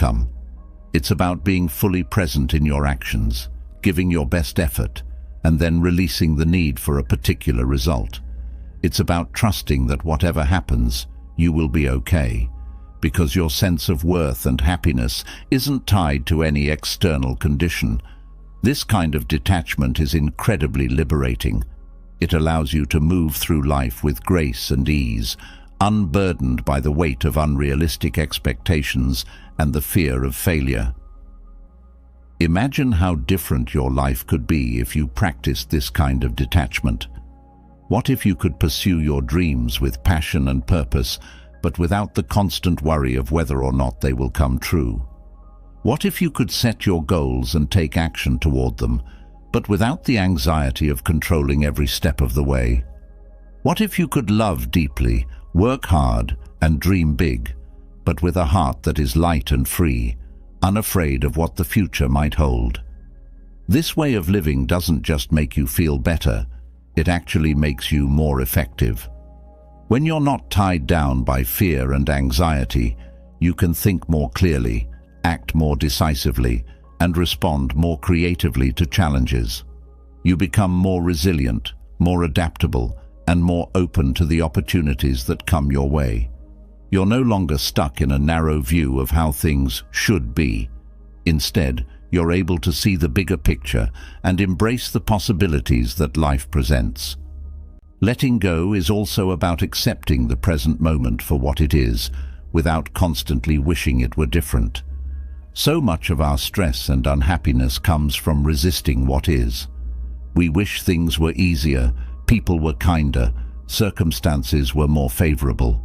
outcome. It's about being fully present in your actions, giving your best effort, and then releasing the need for a particular result. It's about trusting that whatever happens, you will be okay, because your sense of worth and happiness isn't tied to any external condition. This kind of detachment is incredibly liberating. It allows you to move through life with grace and ease, unburdened by the weight of unrealistic expectations and the fear of failure. Imagine how different your life could be if you practiced this kind of detachment. What if you could pursue your dreams with passion and purpose, but without the constant worry of whether or not they will come true? What if you could set your goals and take action toward them, but without the anxiety of controlling every step of the way? What if you could love deeply, work hard, and dream big, but with a heart that is light and free, unafraid of what the future might hold? This way of living doesn't just make you feel better, it actually makes you more effective. When you're not tied down by fear and anxiety, you can think more clearly, act more decisively, and respond more creatively to challenges. You become more resilient, more adaptable, and more open to the opportunities that come your way. You're no longer stuck in a narrow view of how things should be. Instead, you're able to see the bigger picture and embrace the possibilities that life presents. Letting go is also about accepting the present moment for what it is, without constantly wishing it were different. So much of our stress and unhappiness comes from resisting what is. We wish things were easier, people were kinder, circumstances were more favorable.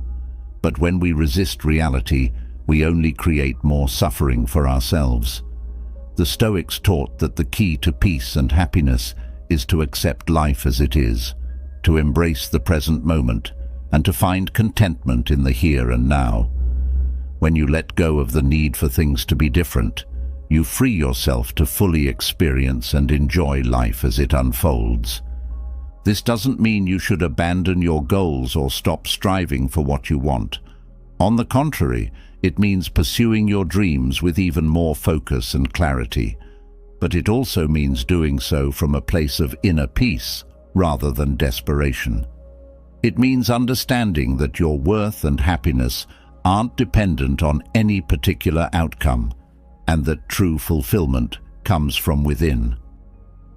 But when we resist reality, we only create more suffering for ourselves. The Stoics taught that the key to peace and happiness is to accept life as it is, to embrace the present moment, and to find contentment in the here and now. When you let go of the need for things to be different, you free yourself to fully experience and enjoy life as it unfolds. This doesn't mean you should abandon your goals or stop striving for what you want. On the contrary, it means pursuing your dreams with even more focus and clarity. But it also means doing so from a place of inner peace rather than desperation. It means understanding that your worth and happiness aren't dependent on any particular outcome, and that true fulfillment comes from within.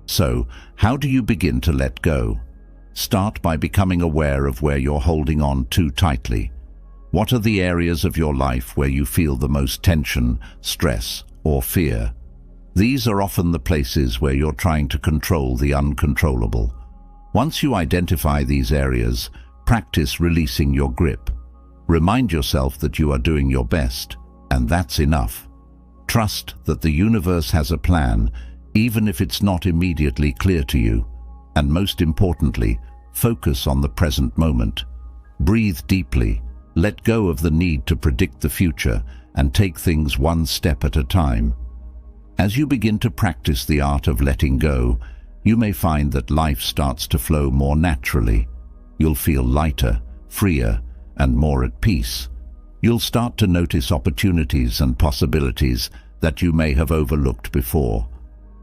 So, how do you begin to let go? Start by becoming aware of where you're holding on too tightly. What are the areas of your life where you feel the most tension, stress, or fear? These are often the places where you're trying to control the uncontrollable. Once you identify these areas, practice releasing your grip. Remind yourself that you are doing your best, and that's enough. Trust that the universe has a plan, even if it's not immediately clear to you. And most importantly, focus on the present moment. Breathe deeply, let go of the need to predict the future, and take things one step at a time. As you begin to practice the art of letting go, you may find that life starts to flow more naturally. You'll feel lighter, freer, and more at peace. You'll start to notice opportunities and possibilities that you may have overlooked before.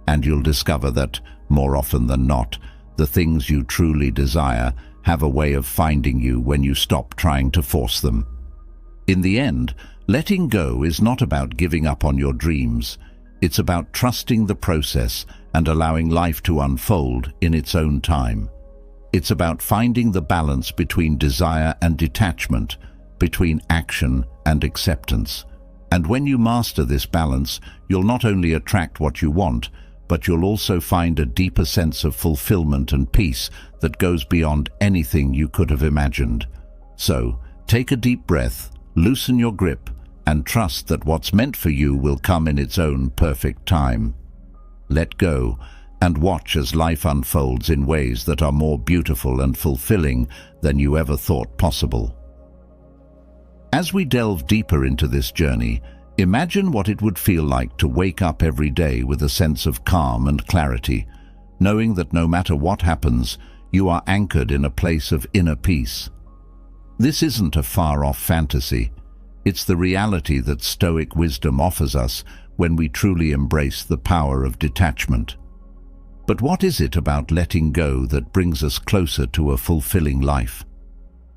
And you'll discover that, more often than not, the things you truly desire have a way of finding you when you stop trying to force them. In the end, letting go is not about giving up on your dreams. It's about trusting the process and allowing life to unfold in its own time. It's about finding the balance between desire and detachment, between action and acceptance. And when you master this balance, you'll not only attract what you want, but you'll also find a deeper sense of fulfillment and peace that goes beyond anything you could have imagined. So, take a deep breath, loosen your grip, and trust that what's meant for you will come in its own perfect time. Let go, and watch as life unfolds in ways that are more beautiful and fulfilling than you ever thought possible. As we delve deeper into this journey, imagine what it would feel like to wake up every day with a sense of calm and clarity, knowing that no matter what happens, you are anchored in a place of inner peace. This isn't a far-off fantasy. It's the reality that Stoic wisdom offers us when we truly embrace the power of detachment. But what is it about letting go that brings us closer to a fulfilling life?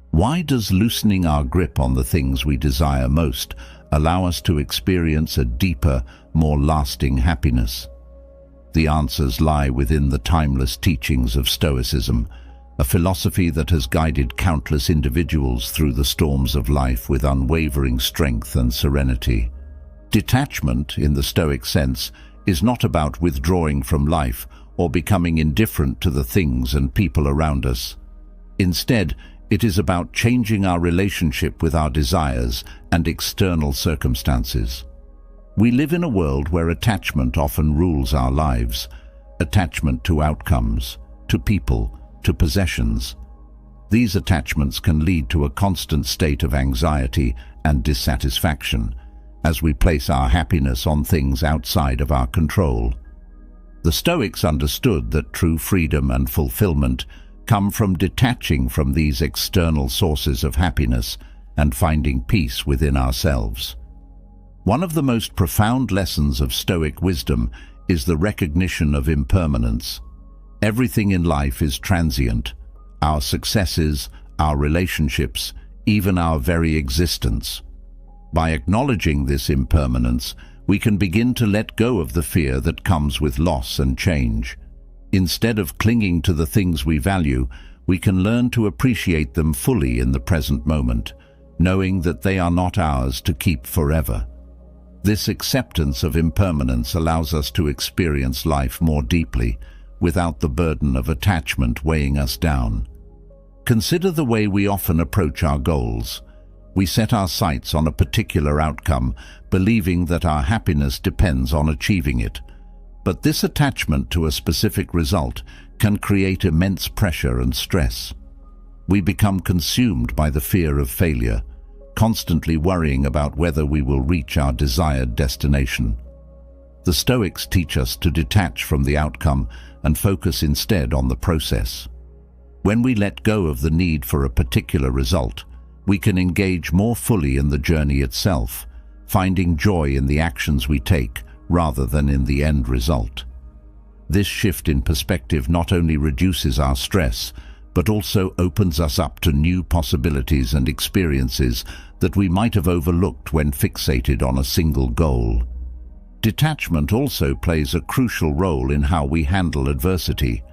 Why does loosening our grip on the things we desire most allow us to experience a deeper, more lasting happiness? The answers lie within the timeless teachings of Stoicism, a philosophy that has guided countless individuals through the storms of life with unwavering strength and serenity. Detachment, in the Stoic sense, is not about withdrawing from life or becoming indifferent to the things and people around us. Instead, it is about changing our relationship with our desires and external circumstances. We live in a world where attachment often rules our lives. Attachment to outcomes, to people, to possessions. These attachments can lead to a constant state of anxiety and dissatisfaction as we place our happiness on things outside of our control. The Stoics understood that true freedom and fulfillment come from detaching from these external sources of happiness and finding peace within ourselves. One of the most profound lessons of Stoic wisdom is the recognition of impermanence. Everything in life is transient. Our successes, our relationships, even our very existence. By acknowledging this impermanence, we can begin to let go of the fear that comes with loss and change. Instead of clinging to the things we value, we can learn to appreciate them fully in the present moment, knowing that they are not ours to keep forever. This acceptance of impermanence allows us to experience life more deeply, without the burden of attachment weighing us down. Consider the way we often approach our goals. We set our sights on a particular outcome, believing that our happiness depends on achieving it. But this attachment to a specific result can create immense pressure and stress. We become consumed by the fear of failure, constantly worrying about whether we will reach our desired destination. The Stoics teach us to detach from the outcome and focus instead on the process. When we let go of the need for a particular result, we can engage more fully in the journey itself, finding joy in the actions we take rather than in the end result. This shift in perspective not only reduces our stress, but also opens us up to new possibilities and experiences that we might have overlooked when fixated on a single goal. Detachment also plays a crucial role in how we handle adversity.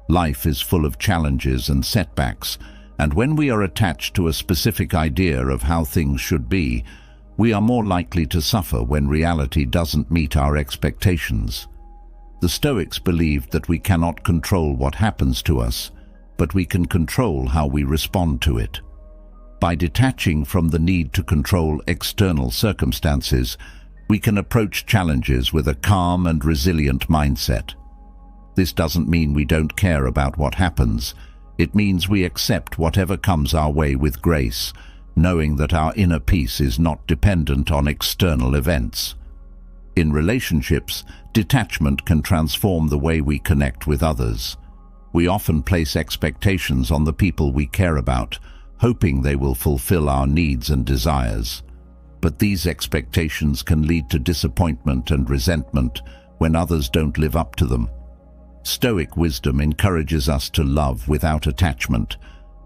Life is full of challenges and setbacks, and when we are attached to a specific idea of how things should be, we are more likely to suffer when reality doesn't meet our expectations. The Stoics believed that we cannot control what happens to us, but we can control how we respond to it. By detaching from the need to control external circumstances, we can approach challenges with a calm and resilient mindset. This doesn't mean we don't care about what happens. It means we accept whatever comes our way with grace, knowing that our inner peace is not dependent on external events. In relationships, detachment can transform the way we connect with others. We often place expectations on the people we care about, hoping they will fulfill our needs and desires. But these expectations can lead to disappointment and resentment when others don't live up to them. Stoic wisdom encourages us to love without attachment,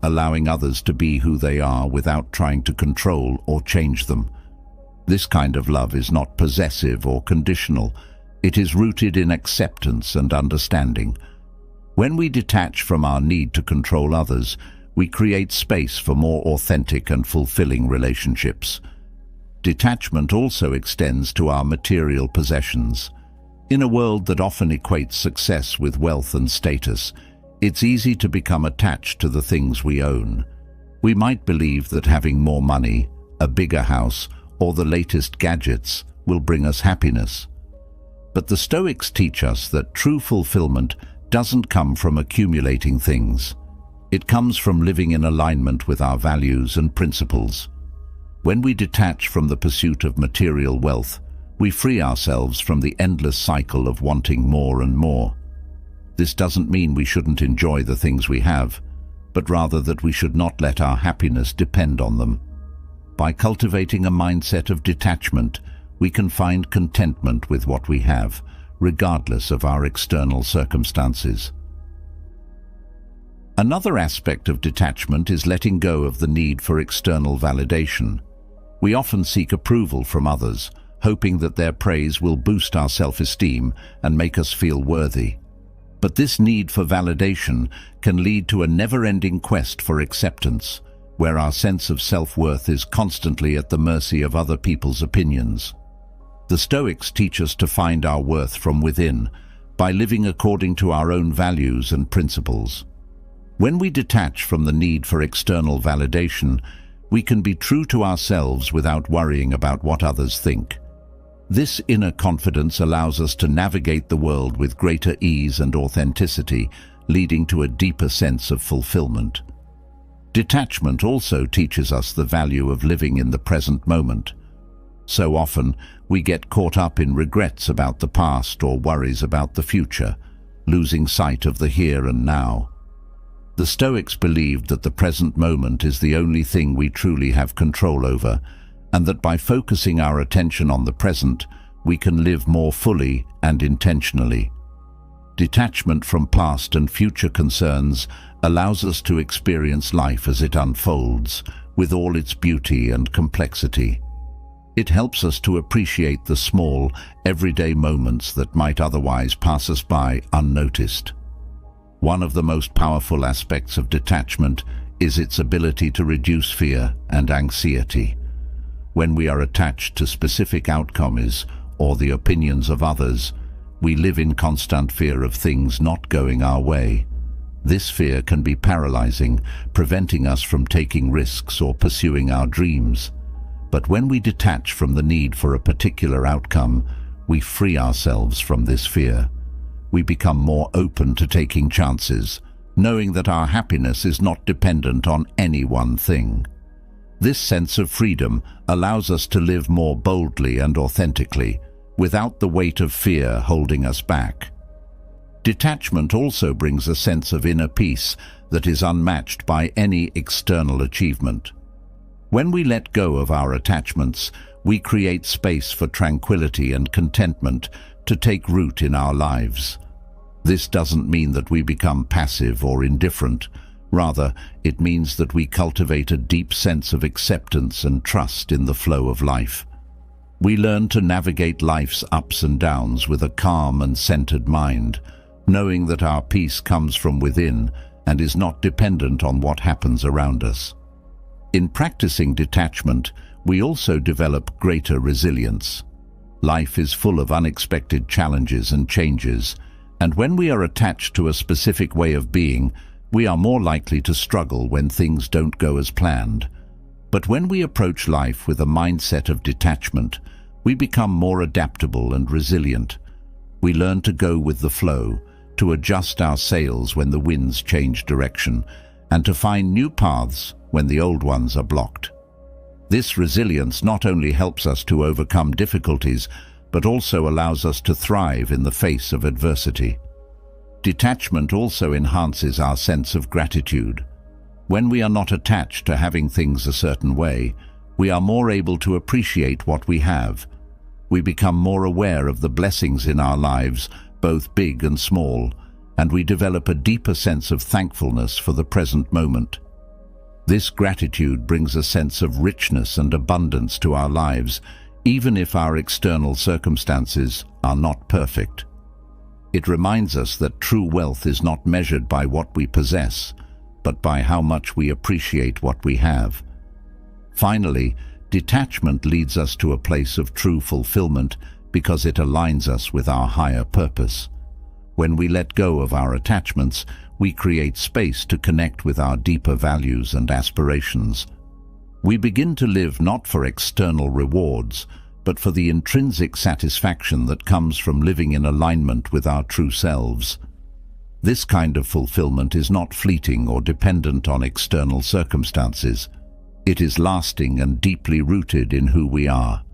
allowing others to be who they are without trying to control or change them. This kind of love is not possessive or conditional. It is rooted in acceptance and understanding. When we detach from our need to control others, we create space for more authentic and fulfilling relationships. Detachment also extends to our material possessions. In a world that often equates success with wealth and status, it's easy to become attached to the things we own. We might believe that having more money, a bigger house, or the latest gadgets will bring us happiness. But the Stoics teach us that true fulfillment doesn't come from accumulating things. It comes from living in alignment with our values and principles. When we detach from the pursuit of material wealth, we free ourselves from the endless cycle of wanting more and more. This doesn't mean we shouldn't enjoy the things we have, but rather that we should not let our happiness depend on them. By cultivating a mindset of detachment, we can find contentment with what we have, regardless of our external circumstances. Another aspect of detachment is letting go of the need for external validation. We often seek approval from others, hoping that their praise will boost our self-esteem and make us feel worthy. But this need for validation can lead to a never-ending quest for acceptance, where our sense of self-worth is constantly at the mercy of other people's opinions. The Stoics teach us to find our worth from within, by living according to our own values and principles. When we detach from the need for external validation, we can be true to ourselves without worrying about what others think. This inner confidence allows us to navigate the world with greater ease and authenticity, leading to a deeper sense of fulfillment. Detachment also teaches us the value of living in the present moment. So often, we get caught up in regrets about the past or worries about the future, losing sight of the here and now. The Stoics believed that the present moment is the only thing we truly have control over, and that by focusing our attention on the present, we can live more fully and intentionally. Detachment from past and future concerns allows us to experience life as it unfolds, with all its beauty and complexity. It helps us to appreciate the small, everyday moments that might otherwise pass us by unnoticed. One of the most powerful aspects of detachment is its ability to reduce fear and anxiety. When we are attached to specific outcomes or the opinions of others, we live in constant fear of things not going our way. This fear can be paralyzing, preventing us from taking risks or pursuing our dreams. But when we detach from the need for a particular outcome, we free ourselves from this fear. We become more open to taking chances, knowing that our happiness is not dependent on any one thing. This sense of freedom allows us to live more boldly and authentically, without the weight of fear holding us back. Detachment also brings a sense of inner peace that is unmatched by any external achievement. When we let go of our attachments, we create space for tranquility and contentment to take root in our lives. This doesn't mean that we become passive or indifferent. Rather, it means that we cultivate a deep sense of acceptance and trust in the flow of life. We learn to navigate life's ups and downs with a calm and centered mind, knowing that our peace comes from within and is not dependent on what happens around us. In practicing detachment, we also develop greater resilience. Life is full of unexpected challenges and changes, and when we are attached to a specific way of being, we are more likely to struggle when things don't go as planned. But when we approach life with a mindset of detachment, we become more adaptable and resilient. We learn to go with the flow, to adjust our sails when the winds change direction, and to find new paths when the old ones are blocked. This resilience not only helps us to overcome difficulties, but also allows us to thrive in the face of adversity. Detachment also enhances our sense of gratitude. When we are not attached to having things a certain way, we are more able to appreciate what we have. We become more aware of the blessings in our lives, both big and small, and we develop a deeper sense of thankfulness for the present moment. This gratitude brings a sense of richness and abundance to our lives, even if our external circumstances are not perfect. It reminds us that true wealth is not measured by what we possess, but by how much we appreciate what we have. Finally, detachment leads us to a place of true fulfillment because it aligns us with our higher purpose. When we let go of our attachments, we create space to connect with our deeper values and aspirations. We begin to live not for external rewards, but for the intrinsic satisfaction that comes from living in alignment with our true selves. This kind of fulfillment is not fleeting or dependent on external circumstances. It is lasting and deeply rooted in who we are.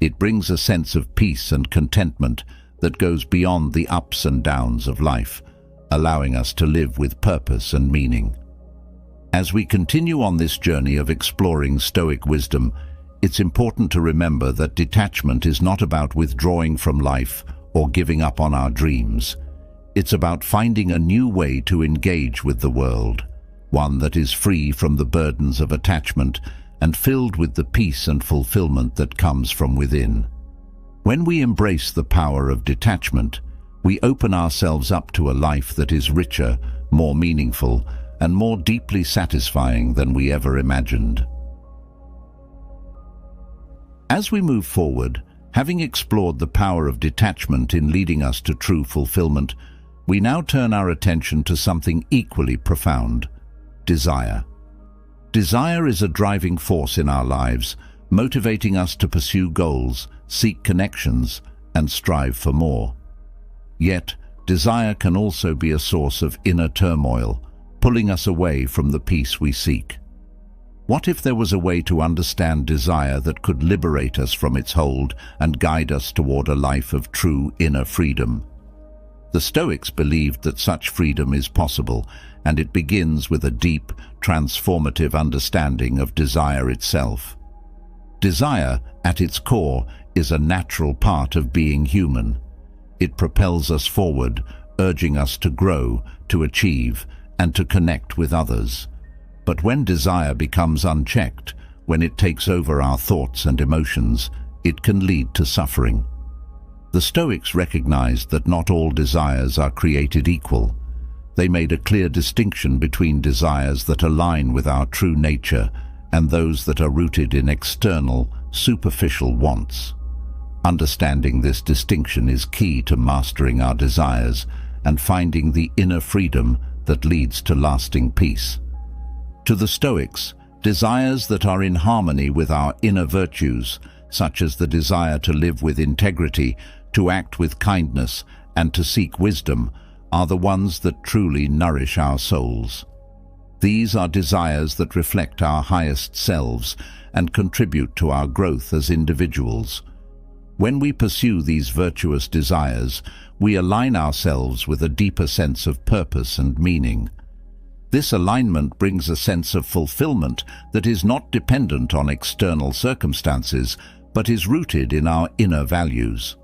It brings a sense of peace and contentment that goes beyond the ups and downs of life, allowing us to live with purpose and meaning. As we continue on this journey of exploring Stoic wisdom, it's important to remember that detachment is not about withdrawing from life or giving up on our dreams. It's about finding a new way to engage with the world, one that is free from the burdens of attachment and filled with the peace and fulfillment that comes from within. When we embrace the power of detachment, we open ourselves up to a life that is richer, more meaningful, and more deeply satisfying than we ever imagined. As we move forward, having explored the power of detachment in leading us to true fulfillment, we now turn our attention to something equally profound: desire. Desire is a driving force in our lives, motivating us to pursue goals, seek connections, and strive for more. Yet, desire can also be a source of inner turmoil, pulling us away from the peace we seek. What if there was a way to understand desire that could liberate us from its hold and guide us toward a life of true inner freedom? The Stoics believed that such freedom is possible, and it begins with a deep, transformative understanding of desire itself. Desire, at its core, is a natural part of being human. It propels us forward, urging us to grow, to achieve, and to connect with others. But when desire becomes unchecked, when it takes over our thoughts and emotions, it can lead to suffering. The Stoics recognized that not all desires are created equal. They made a clear distinction between desires that align with our true nature and those that are rooted in external, superficial wants. Understanding this distinction is key to mastering our desires and finding the inner freedom that leads to lasting peace. To the Stoics, desires that are in harmony with our inner virtues, such as the desire to live with integrity, to act with kindness, and to seek wisdom, are the ones that truly nourish our souls. These are desires that reflect our highest selves and contribute to our growth as individuals. When we pursue these virtuous desires, we align ourselves with a deeper sense of purpose and meaning. This alignment brings a sense of fulfillment that is not dependent on external circumstances, but is rooted in our inner values.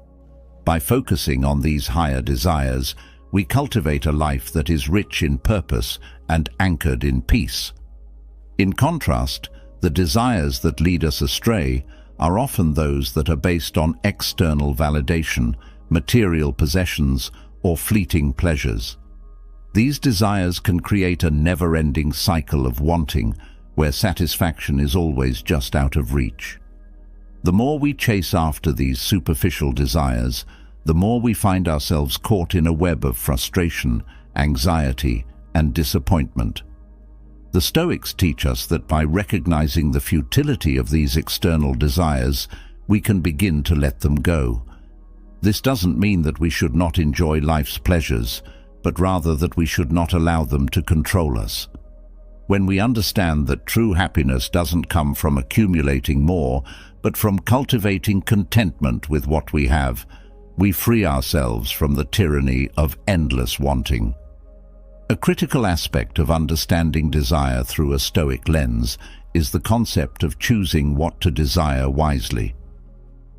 By focusing on these higher desires, we cultivate a life that is rich in purpose and anchored in peace. In contrast, the desires that lead us astray are often those that are based on external validation, material possessions, or fleeting pleasures. These desires can create a never-ending cycle of wanting, where satisfaction is always just out of reach. The more we chase after these superficial desires, the more we find ourselves caught in a web of frustration, anxiety, and disappointment. The Stoics teach us that by recognizing the futility of these external desires, we can begin to let them go. This doesn't mean that we should not enjoy life's pleasures, but rather that we should not allow them to control us. When we understand that true happiness doesn't come from accumulating more, but from cultivating contentment with what we have, we free ourselves from the tyranny of endless wanting. A critical aspect of understanding desire through a Stoic lens is the concept of choosing what to desire wisely.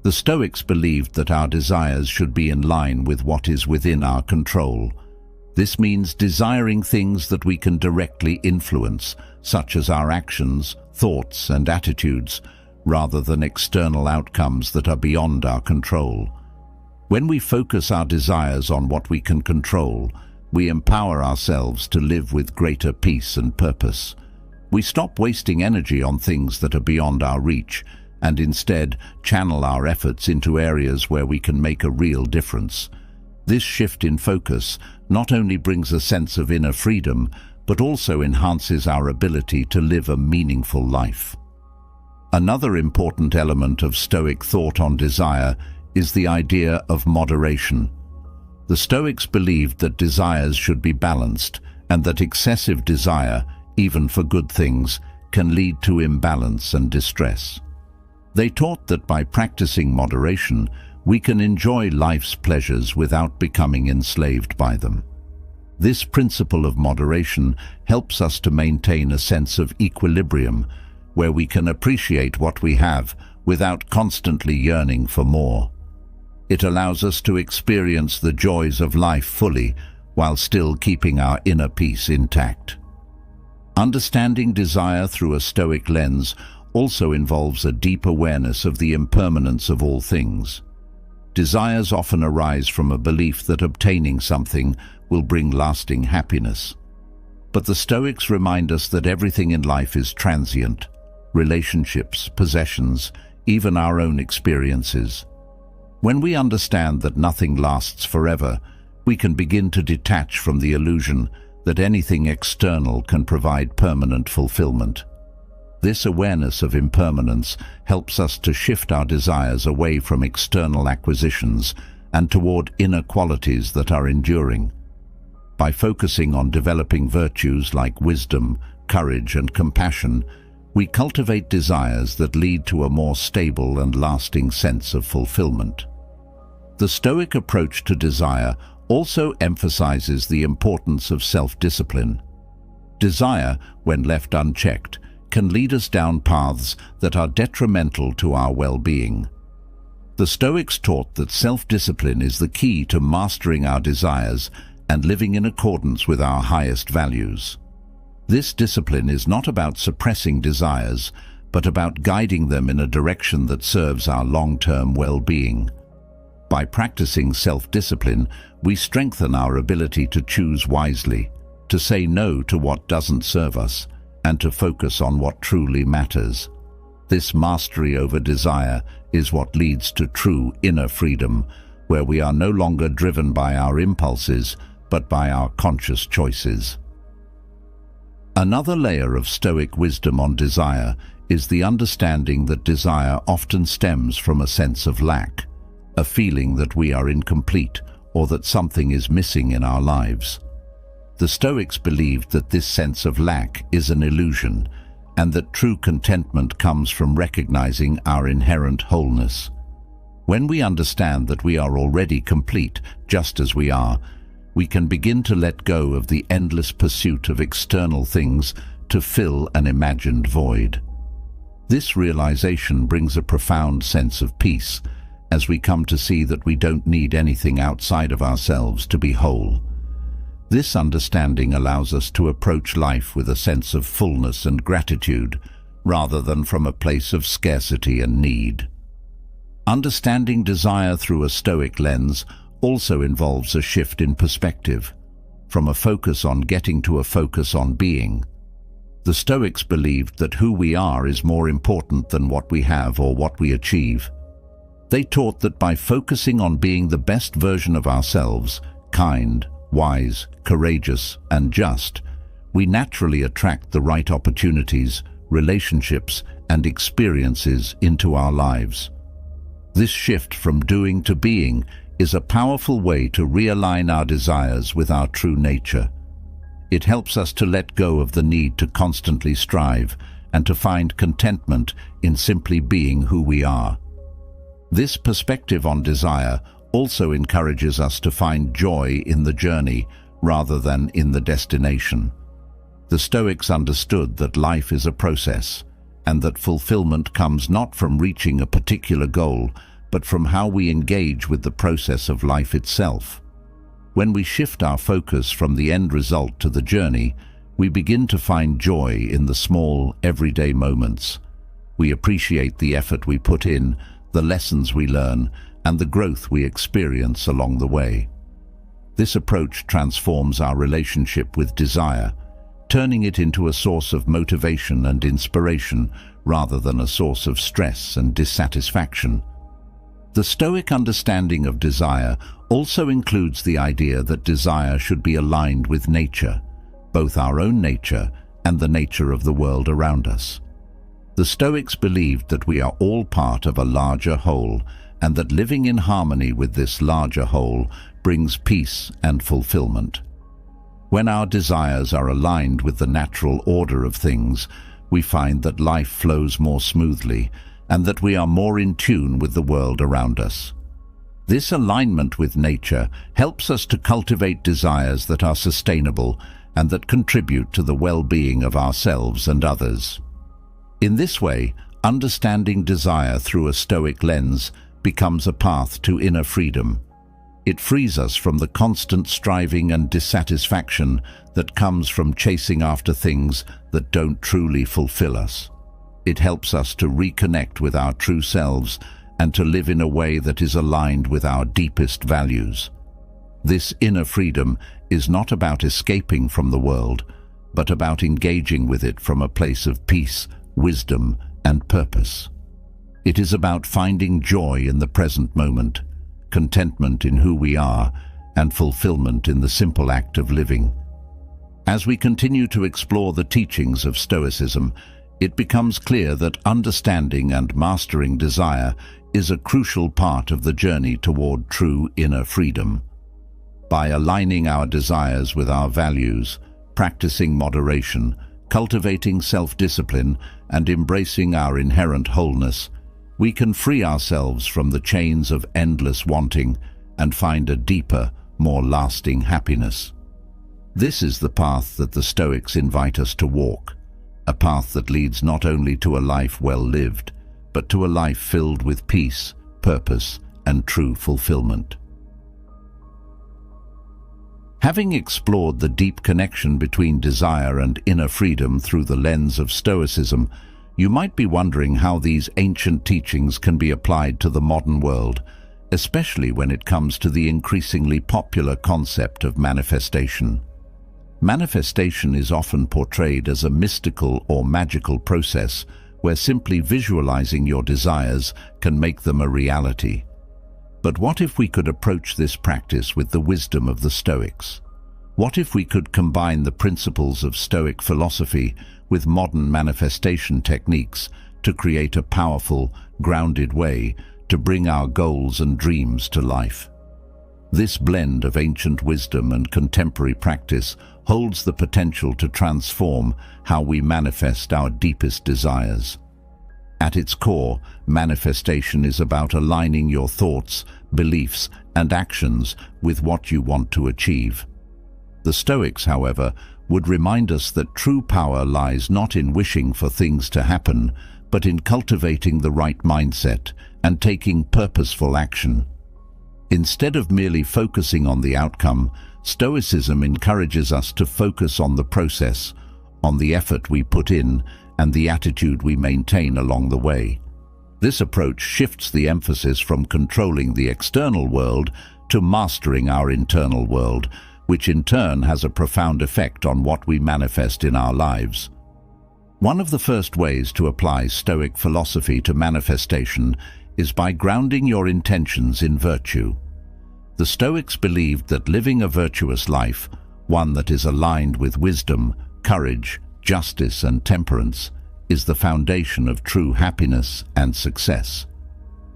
The Stoics believed that our desires should be in line with what is within our control. This means desiring things that we can directly influence, such as our actions, thoughts, and attitudes, rather than external outcomes that are beyond our control. When we focus our desires on what we can control, we empower ourselves to live with greater peace and purpose. We stop wasting energy on things that are beyond our reach and instead channel our efforts into areas where we can make a real difference. This shift in focus not only brings a sense of inner freedom, but also enhances our ability to live a meaningful life. Another important element of Stoic thought on desire is the idea of moderation. The Stoics believed that desires should be balanced and that excessive desire, even for good things, can lead to imbalance and distress. They taught that by practicing moderation, we can enjoy life's pleasures without becoming enslaved by them. This principle of moderation helps us to maintain a sense of equilibrium, where we can appreciate what we have without constantly yearning for more. It allows us to experience the joys of life fully while still keeping our inner peace intact. Understanding desire through a Stoic lens also involves a deep awareness of the impermanence of all things. Desires often arise from a belief that obtaining something will bring lasting happiness. But the Stoics remind us that everything in life is transient: relationships, possessions, even our own experiences. When we understand that nothing lasts forever, we can begin to detach from the illusion that anything external can provide permanent fulfillment. This awareness of impermanence helps us to shift our desires away from external acquisitions and toward inner qualities that are enduring. By focusing on developing virtues like wisdom, courage, and compassion, we cultivate desires that lead to a more stable and lasting sense of fulfillment. The Stoic approach to desire also emphasizes the importance of self-discipline. Desire, when left unchecked, can lead us down paths that are detrimental to our well-being. The Stoics taught that self-discipline is the key to mastering our desires and living in accordance with our highest values. This discipline is not about suppressing desires, but about guiding them in a direction that serves our long-term well-being. By practicing self-discipline, we strengthen our ability to choose wisely, to say no to what doesn't serve us, and to focus on what truly matters. This mastery over desire is what leads to true inner freedom, where we are no longer driven by our impulses, but by our conscious choices. Another layer of Stoic wisdom on desire is the understanding that desire often stems from a sense of lack, a feeling that we are incomplete or that something is missing in our lives. The Stoics believed that this sense of lack is an illusion, and that true contentment comes from recognizing our inherent wholeness. When we understand that we are already complete, just as we are, we can begin to let go of the endless pursuit of external things to fill an imagined void. This realization brings a profound sense of peace, as we come to see that we don't need anything outside of ourselves to be whole. This understanding allows us to approach life with a sense of fullness and gratitude, rather than from a place of scarcity and need. Understanding desire through a Stoic lens also involves a shift in perspective, from a focus on getting to a focus on being. The Stoics believed that who we are is more important than what we have or what we achieve. They taught that by focusing on being the best version of ourselves, kind, wise, courageous, and just, we naturally attract the right opportunities, relationships, and experiences into our lives. This shift from doing to being is a powerful way to realign our desires with our true nature. It helps us to let go of the need to constantly strive and to find contentment in simply being who we are. This perspective on desire also encourages us to find joy in the journey rather than in the destination. The Stoics understood that life is a process, and that fulfillment comes not from reaching a particular goal, but from how we engage with the process of life itself. When we shift our focus from the end result to the journey, we begin to find joy in the small, everyday moments. We appreciate the effort we put in, the lessons we learn, and the growth we experience along the way. This approach transforms our relationship with desire, turning it into a source of motivation and inspiration rather than a source of stress and dissatisfaction. The Stoic understanding of desire also includes the idea that desire should be aligned with nature, both our own nature and the nature of the world around us. The Stoics believed that we are all part of a larger whole, and that living in harmony with this larger whole brings peace and fulfillment. When our desires are aligned with the natural order of things, we find that life flows more smoothly and that we are more in tune with the world around us. This alignment with nature helps us to cultivate desires that are sustainable and that contribute to the well-being of ourselves and others. In this way, understanding desire through a Stoic lens becomes a path to inner freedom. It frees us from the constant striving and dissatisfaction that comes from chasing after things that don't truly fulfill us. It helps us to reconnect with our true selves and to live in a way that is aligned with our deepest values. This inner freedom is not about escaping from the world, but about engaging with it from a place of peace, wisdom, and purpose. It is about finding joy in the present moment, contentment in who we are, and fulfillment in the simple act of living. As we continue to explore the teachings of Stoicism, it becomes clear that understanding and mastering desire is a crucial part of the journey toward true inner freedom. By aligning our desires with our values, practicing moderation, cultivating self-discipline, and embracing our inherent wholeness, we can free ourselves from the chains of endless wanting and find a deeper, more lasting happiness. This is the path that the Stoics invite us to walk, a path that leads not only to a life well lived, but to a life filled with peace, purpose, and true fulfillment. Having explored the deep connection between desire and inner freedom through the lens of Stoicism, you might be wondering how these ancient teachings can be applied to the modern world, especially when it comes to the increasingly popular concept of manifestation. Manifestation is often portrayed as a mystical or magical process where simply visualizing your desires can make them a reality. But what if we could approach this practice with the wisdom of the Stoics? What if we could combine the principles of Stoic philosophy with modern manifestation techniques to create a powerful, grounded way to bring our goals and dreams to life? This blend of ancient wisdom and contemporary practice holds the potential to transform how we manifest our deepest desires. At its core, manifestation is about aligning your thoughts, beliefs, and actions with what you want to achieve. The Stoics, however, would remind us that true power lies not in wishing for things to happen, but in cultivating the right mindset and taking purposeful action. Instead of merely focusing on the outcome, Stoicism encourages us to focus on the process, on the effort we put in, and the attitude we maintain along the way. This approach shifts the emphasis from controlling the external world to mastering our internal world, which in turn has a profound effect on what we manifest in our lives. One of the first ways to apply Stoic philosophy to manifestation is by grounding your intentions in virtue. The Stoics believed that living a virtuous life, one that is aligned with wisdom, courage, justice, and temperance, is the foundation of true happiness and success.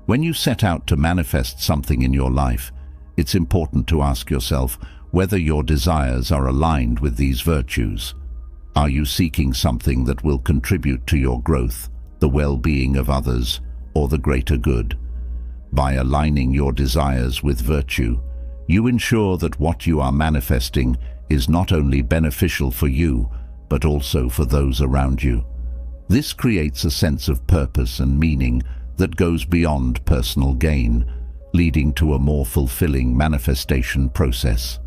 When you set out to manifest something in your life, it's important to ask yourself whether your desires are aligned with these virtues. Are you seeking something that will contribute to your growth, the well-being of others, or the greater good? By aligning your desires with virtue, you ensure that what you are manifesting is not only beneficial for you, but also for those around you. This creates a sense of purpose and meaning that goes beyond personal gain, leading to a more fulfilling manifestation process.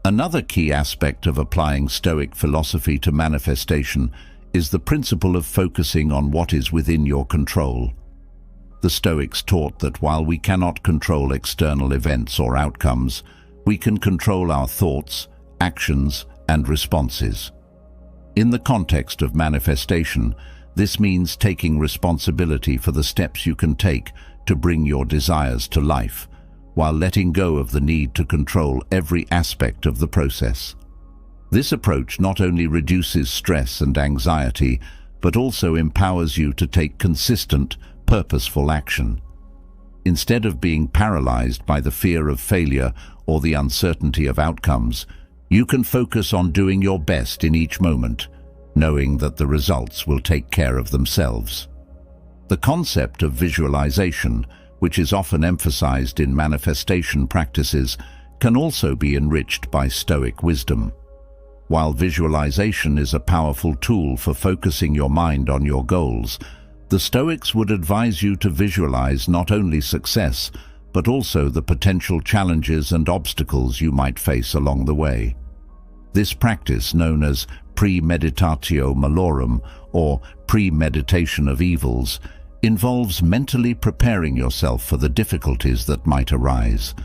Another key aspect of applying Stoic philosophy to manifestation is the principle of focusing on what is within your control. The Stoics taught that while we cannot control external events or outcomes, we can control our thoughts, actions, and responses. In the context of manifestation, this means taking responsibility for the steps you can take to bring your desires to life, while letting go of the need to control every aspect of the process. This approach not only reduces stress and anxiety, but also empowers you to take consistent, purposeful action. Instead of being paralyzed by the fear of failure or the uncertainty of outcomes, you can focus on doing your best in each moment, knowing that the results will take care of themselves. The concept of visualization, which is often emphasized in manifestation practices, can also be enriched by Stoic wisdom. While visualization is a powerful tool for focusing your mind on your goals, the Stoics would advise you to visualize not only success, but also the potential challenges and obstacles you might face along the way. This practice, known as premeditatio malorum, or premeditation of evils, involves mentally preparing yourself for the difficulties that might arise.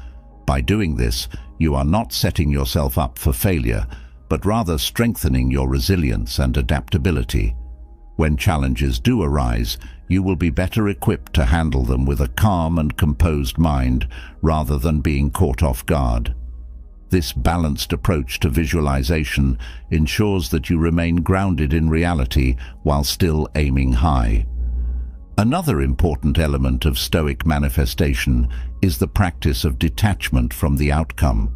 By doing this, you are not setting yourself up for failure, but rather strengthening your resilience and adaptability. When challenges do arise, you will be better equipped to handle them with a calm and composed mind rather than being caught off guard. This balanced approach to visualization ensures that you remain grounded in reality while still aiming high. Another important element of Stoic manifestation is the practice of detachment from the outcome.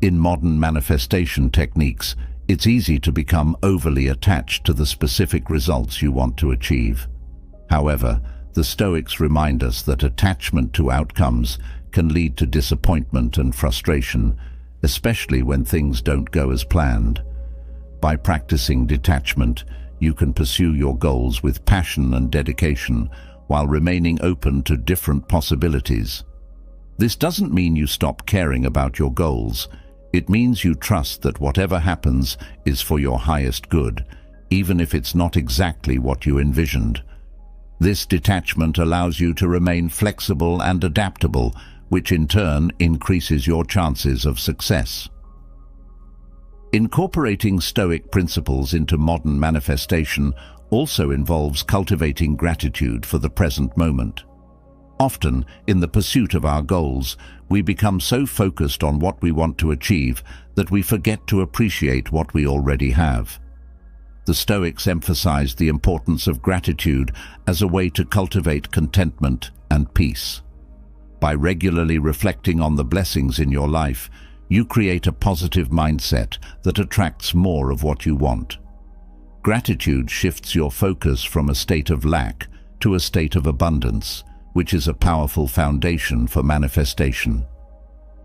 In modern manifestation techniques, it's easy to become overly attached to the specific results you want to achieve. However, the Stoics remind us that attachment to outcomes can lead to disappointment and frustration, especially when things don't go as planned. By practicing detachment, you can pursue your goals with passion and dedication while remaining open to different possibilities. This doesn't mean you stop caring about your goals. It means you trust that whatever happens is for your highest good, even if it's not exactly what you envisioned. This detachment allows you to remain flexible and adaptable, which in turn increases your chances of success. Incorporating Stoic principles into modern manifestation also involves cultivating gratitude for the present moment. Often, in the pursuit of our goals, we become so focused on what we want to achieve that we forget to appreciate what we already have. The Stoics emphasized the importance of gratitude as a way to cultivate contentment and peace. By regularly reflecting on the blessings in your life, you create a positive mindset that attracts more of what you want. Gratitude shifts your focus from a state of lack to a state of abundance, which is a powerful foundation for manifestation.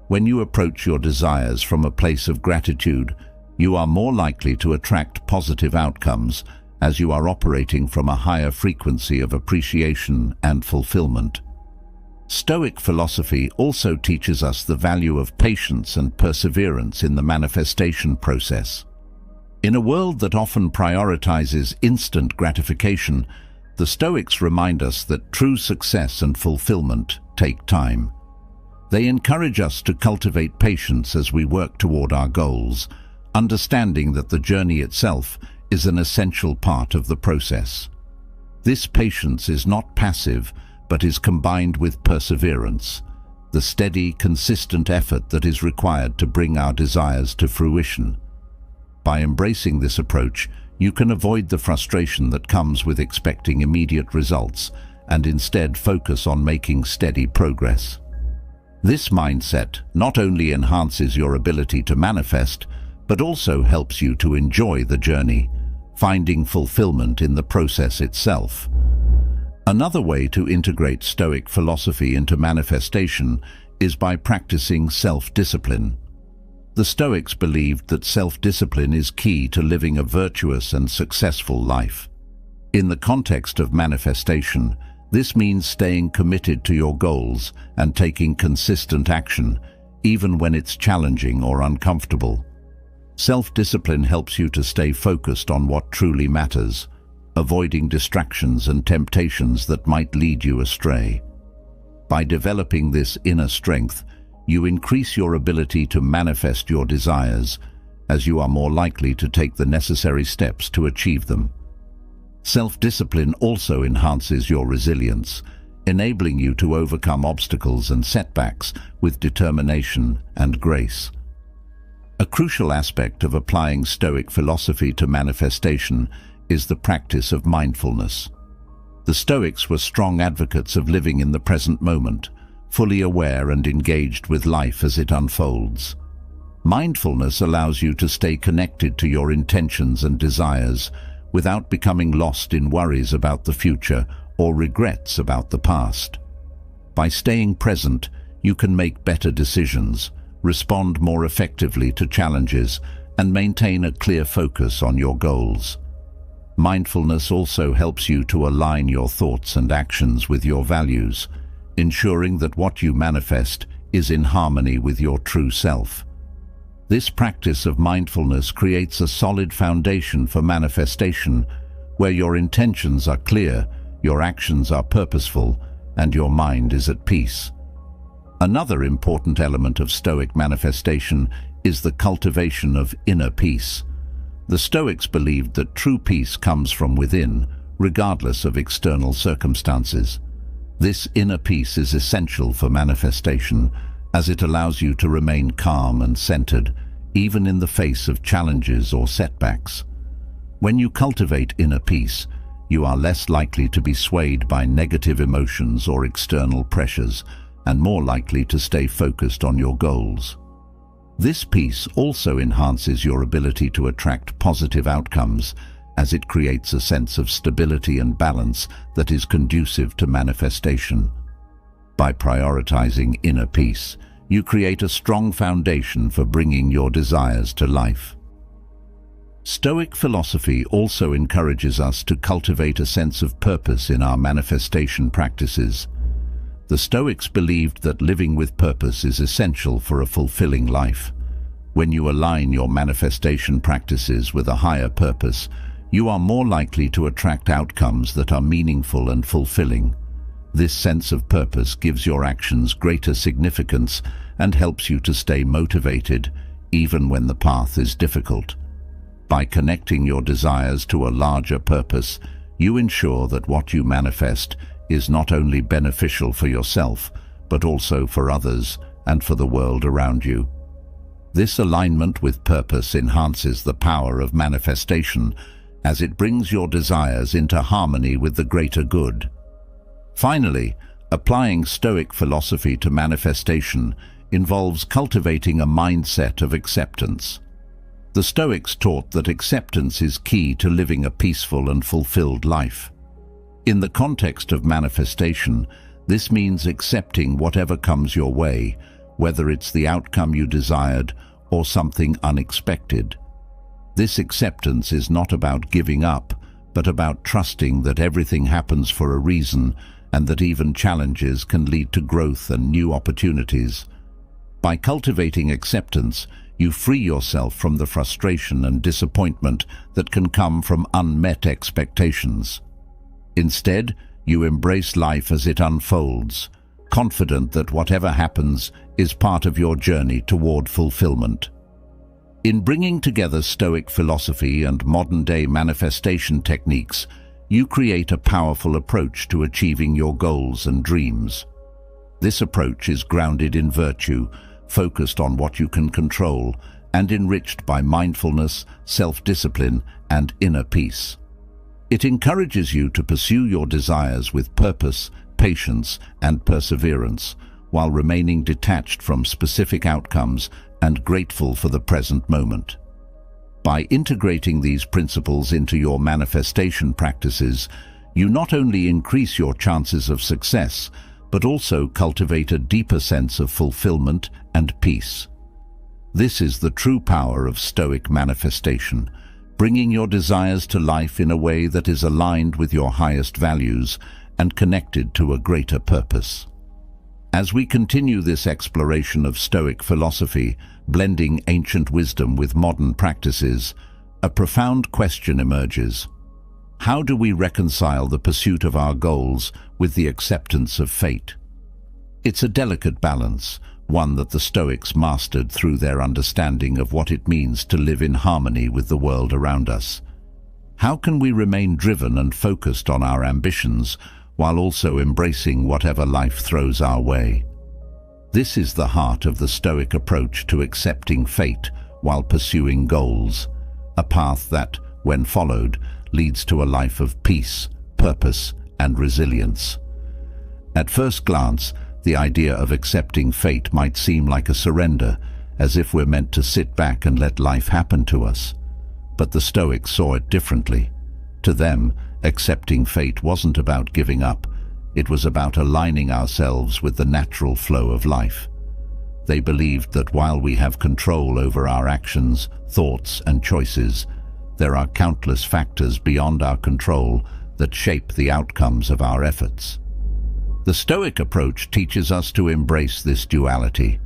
When you approach your desires from a place of gratitude, you are more likely to attract positive outcomes as you are operating from a higher frequency of appreciation and fulfillment. Stoic philosophy also teaches us the value of patience and perseverance in the manifestation process. In a world that often prioritizes instant gratification, the Stoics remind us that true success and fulfillment take time. They encourage us to cultivate patience as we work toward our goals, understanding that the journey itself is an essential part of the process. This patience is not passive, but is combined with perseverance, the steady, consistent effort that is required to bring our desires to fruition. By embracing this approach, you can avoid the frustration that comes with expecting immediate results and instead focus on making steady progress. This mindset not only enhances your ability to manifest, but also helps you to enjoy the journey, finding fulfillment in the process itself. Another way to integrate Stoic philosophy into manifestation is by practicing self-discipline. The Stoics believed that self-discipline is key to living a virtuous and successful life. In the context of manifestation, this means staying committed to your goals and taking consistent action, even when it's challenging or uncomfortable. Self-discipline helps you to stay focused on what truly matters, avoiding distractions and temptations that might lead you astray. By developing this inner strength, you increase your ability to manifest your desires, as you are more likely to take the necessary steps to achieve them. Self-discipline also enhances your resilience, enabling you to overcome obstacles and setbacks with determination and grace. A crucial aspect of applying Stoic philosophy to manifestation is the practice of mindfulness. The Stoics were strong advocates of living in the present moment, fully aware and engaged with life as it unfolds. Mindfulness allows you to stay connected to your intentions and desires without becoming lost in worries about the future or regrets about the past. By staying present, you can make better decisions, respond more effectively to challenges, and maintain a clear focus on your goals. Mindfulness also helps you to align your thoughts and actions with your values, ensuring that what you manifest is in harmony with your true self. This practice of mindfulness creates a solid foundation for manifestation, where your intentions are clear, your actions are purposeful, and your mind is at peace. Another important element of Stoic manifestation is the cultivation of inner peace. The Stoics believed that true peace comes from within, regardless of external circumstances. This inner peace is essential for manifestation, as it allows you to remain calm and centered, even in the face of challenges or setbacks. When you cultivate inner peace, you are less likely to be swayed by negative emotions or external pressures, and more likely to stay focused on your goals. This peace also enhances your ability to attract positive outcomes, as it creates a sense of stability and balance that is conducive to manifestation. By prioritizing inner peace, you create a strong foundation for bringing your desires to life. Stoic philosophy also encourages us to cultivate a sense of purpose in our manifestation practices. The Stoics believed that living with purpose is essential for a fulfilling life. When you align your manifestation practices with a higher purpose, you are more likely to attract outcomes that are meaningful and fulfilling. This sense of purpose gives your actions greater significance and helps you to stay motivated, even when the path is difficult. By connecting your desires to a larger purpose, you ensure that what you manifest is not only beneficial for yourself, but also for others and for the world around you. This alignment with purpose enhances the power of manifestation, as it brings your desires into harmony with the greater good. Finally, applying Stoic philosophy to manifestation involves cultivating a mindset of acceptance. The Stoics taught that acceptance is key to living a peaceful and fulfilled life. In the context of manifestation, this means accepting whatever comes your way, whether it's the outcome you desired or something unexpected. This acceptance is not about giving up, but about trusting that everything happens for a reason and that even challenges can lead to growth and new opportunities. By cultivating acceptance, you free yourself from the frustration and disappointment that can come from unmet expectations. Instead, you embrace life as it unfolds, confident that whatever happens is part of your journey toward fulfillment. In bringing together Stoic philosophy and modern-day manifestation techniques, you create a powerful approach to achieving your goals and dreams. This approach is grounded in virtue, focused on what you can control, and enriched by mindfulness, self-discipline, and inner peace. It encourages you to pursue your desires with purpose, patience, and perseverance, while remaining detached from specific outcomes and grateful for the present moment. By integrating these principles into your manifestation practices, you not only increase your chances of success, but also cultivate a deeper sense of fulfillment and peace. This is the true power of Stoic manifestation, bringing your desires to life in a way that is aligned with your highest values and connected to a greater purpose. As we continue this exploration of Stoic philosophy, blending ancient wisdom with modern practices, a profound question emerges. How do we reconcile the pursuit of our goals with the acceptance of fate? It's a delicate balance, one that the Stoics mastered through their understanding of what it means to live in harmony with the world around us. How can we remain driven and focused on our ambitions while also embracing whatever life throws our way? This is the heart of the Stoic approach to accepting fate while pursuing goals, a path that, when followed, leads to a life of peace, purpose, and resilience. At first glance, the idea of accepting fate might seem like a surrender, as if we're meant to sit back and let life happen to us. But the Stoics saw it differently. To them, accepting fate wasn't about giving up. It was about aligning ourselves with the natural flow of life. They believed that while we have control over our actions, thoughts, and choices, there are countless factors beyond our control that shape the outcomes of our efforts. The Stoic approach teaches us to embrace this duality,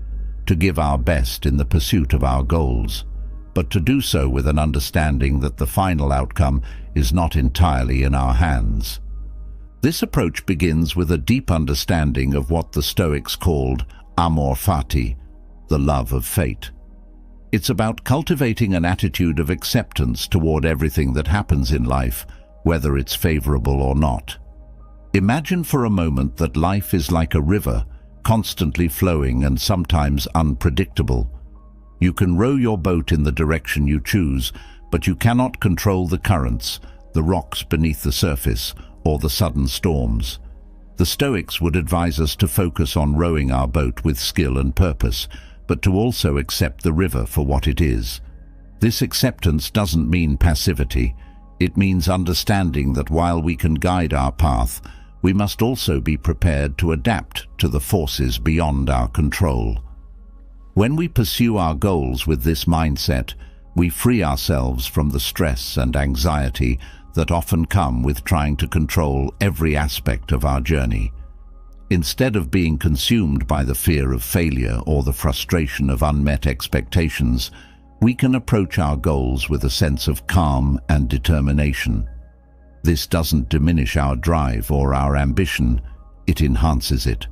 to give our best in the pursuit of our goals, but to do so with an understanding that the final outcome is not entirely in our hands. This approach begins with a deep understanding of what the Stoics called amor fati, the love of fate. It's about cultivating an attitude of acceptance toward everything that happens in life, whether it's favorable or not. Imagine for a moment that life is like a river, constantly flowing and sometimes unpredictable. You can row your boat in the direction you choose, but you cannot control the currents, the rocks beneath the surface, or the sudden storms. The Stoics would advise us to focus on rowing our boat with skill and purpose, but to also accept the river for what it is. This acceptance doesn't mean passivity. It means understanding that while we can guide our path, we must also be prepared to adapt to the forces beyond our control. When we pursue our goals with this mindset, we free ourselves from the stress and anxiety that often come with trying to control every aspect of our journey. Instead of being consumed by the fear of failure or the frustration of unmet expectations, we can approach our goals with a sense of calm and determination. This doesn't diminish our drive or our ambition, it enhances it.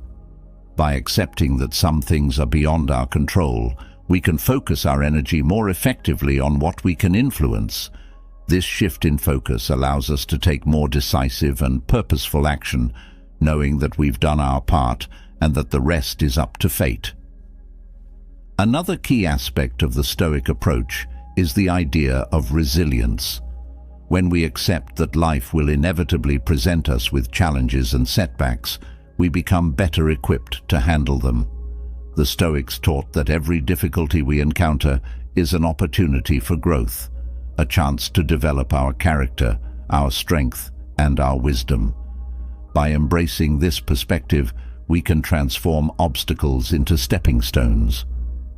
By accepting that some things are beyond our control, we can focus our energy more effectively on what we can influence. This shift in focus allows us to take more decisive and purposeful action, knowing that we've done our part and that the rest is up to fate. Another key aspect of the Stoic approach is the idea of resilience. When we accept that life will inevitably present us with challenges and setbacks, we become better equipped to handle them. The Stoics taught that every difficulty we encounter is an opportunity for growth, a chance to develop our character, our strength, and our wisdom. By embracing this perspective, we can transform obstacles into stepping stones.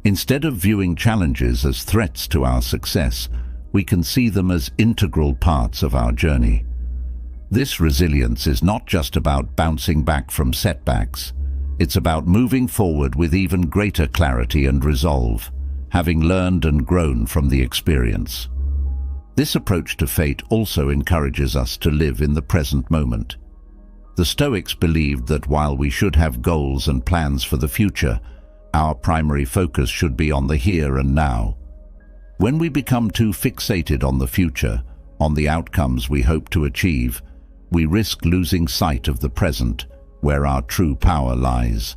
Instead of viewing challenges as threats to our success, we can see them as integral parts of our journey. This resilience is not just about bouncing back from setbacks. It's about moving forward with even greater clarity and resolve, having learned and grown from the experience. This approach to fate also encourages us to live in the present moment. The Stoics believed that while we should have goals and plans for the future, our primary focus should be on the here and now. When we become too fixated on the future, on the outcomes we hope to achieve, we risk losing sight of the present, where our true power lies.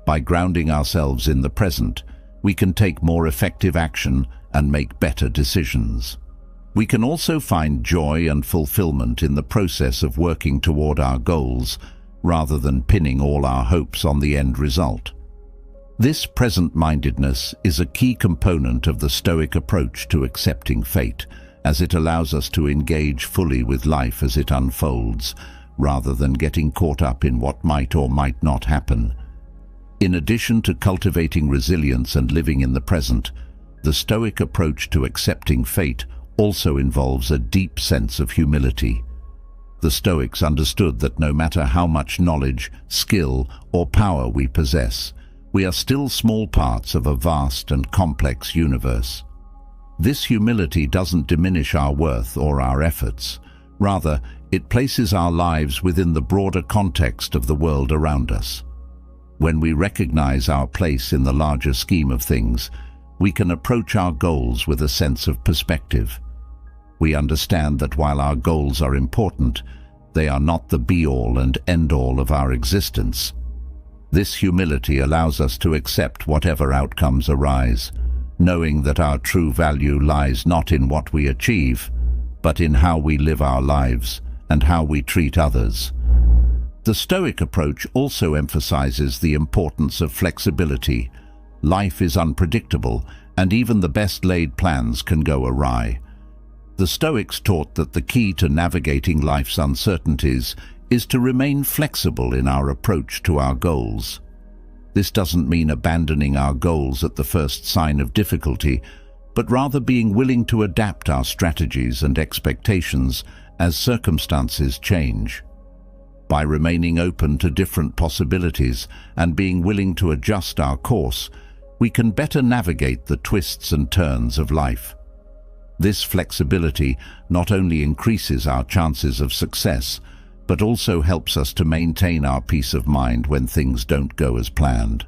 By grounding ourselves in the present, we can take more effective action and make better decisions. We can also find joy and fulfillment in the process of working toward our goals, rather than pinning all our hopes on the end result. This present-mindedness is a key component of the Stoic approach to accepting fate, as it allows us to engage fully with life as it unfolds, rather than getting caught up in what might or might not happen. In addition to cultivating resilience and living in the present, the Stoic approach to accepting fate also involves a deep sense of humility. The Stoics understood that no matter how much knowledge, skill, or power we possess, we are still small parts of a vast and complex universe. This humility doesn't diminish our worth or our efforts. Rather, it places our lives within the broader context of the world around us. When we recognize our place in the larger scheme of things, we can approach our goals with a sense of perspective. We understand that while our goals are important, they are not the be-all and end-all of our existence. This humility allows us to accept whatever outcomes arise, knowing that our true value lies not in what we achieve, but in how we live our lives and how we treat others. The Stoic approach also emphasizes the importance of flexibility. Life is unpredictable, and even the best-laid plans can go awry. The Stoics taught that the key to navigating life's uncertainties is to remain flexible in our approach to our goals. This doesn't mean abandoning our goals at the first sign of difficulty, but rather being willing to adapt our strategies and expectations as circumstances change. By remaining open to different possibilities and being willing to adjust our course, we can better navigate the twists and turns of life. This flexibility not only increases our chances of success, but also helps us to maintain our peace of mind when things don't go as planned.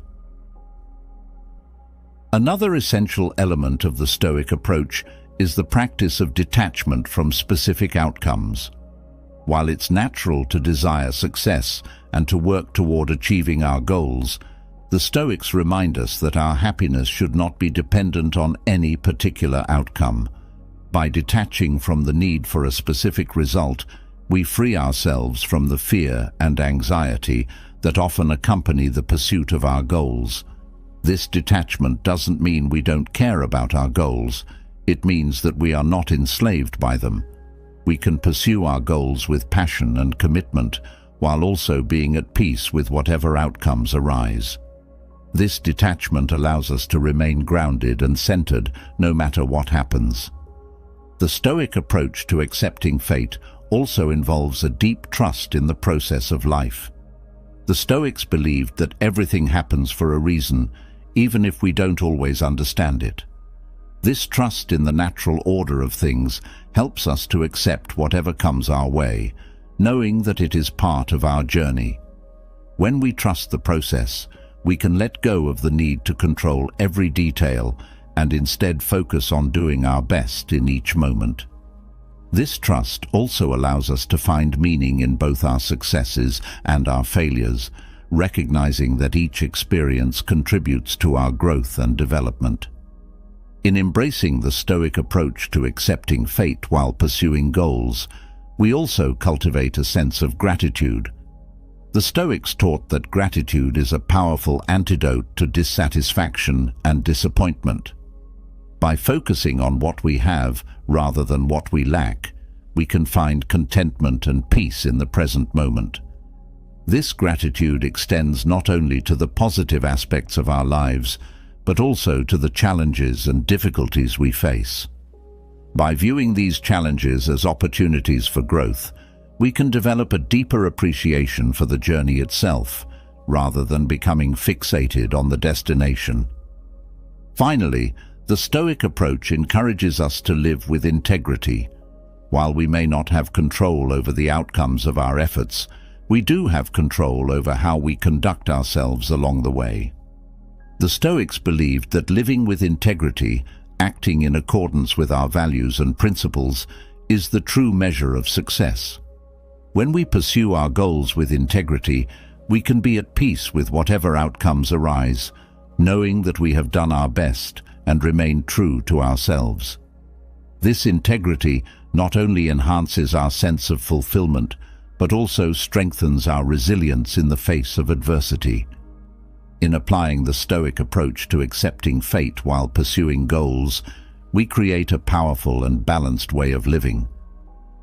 Another essential element of the Stoic approach is the practice of detachment from specific outcomes. While it's natural to desire success and to work toward achieving our goals, the Stoics remind us that our happiness should not be dependent on any particular outcome. By detaching from the need for a specific result, we free ourselves from the fear and anxiety that often accompany the pursuit of our goals. This detachment doesn't mean we don't care about our goals. It means that we are not enslaved by them. We can pursue our goals with passion and commitment, while also being at peace with whatever outcomes arise. This detachment allows us to remain grounded and centered no matter what happens. The Stoic approach to accepting fate also involves a deep trust in the process of life. The Stoics believed that everything happens for a reason, even if we don't always understand it. This trust in the natural order of things helps us to accept whatever comes our way, knowing that it is part of our journey. When we trust the process, we can let go of the need to control every detail and instead focus on doing our best in each moment. This trust also allows us to find meaning in both our successes and our failures, recognizing that each experience contributes to our growth and development. In embracing the Stoic approach to accepting fate while pursuing goals, we also cultivate a sense of gratitude. The Stoics taught that gratitude is a powerful antidote to dissatisfaction and disappointment. By focusing on what we have rather than what we lack, we can find contentment and peace in the present moment. This gratitude extends not only to the positive aspects of our lives, but also to the challenges and difficulties we face. By viewing these challenges as opportunities for growth, we can develop a deeper appreciation for the journey itself, rather than becoming fixated on the destination. Finally, the Stoic approach encourages us to live with integrity. While we may not have control over the outcomes of our efforts, we do have control over how we conduct ourselves along the way. The Stoics believed that living with integrity, acting in accordance with our values and principles, is the true measure of success. When we pursue our goals with integrity, we can be at peace with whatever outcomes arise, knowing that we have done our best and remain true to ourselves. This integrity not only enhances our sense of fulfillment, but also strengthens our resilience in the face of adversity. In applying the Stoic approach to accepting fate while pursuing goals, we create a powerful and balanced way of living.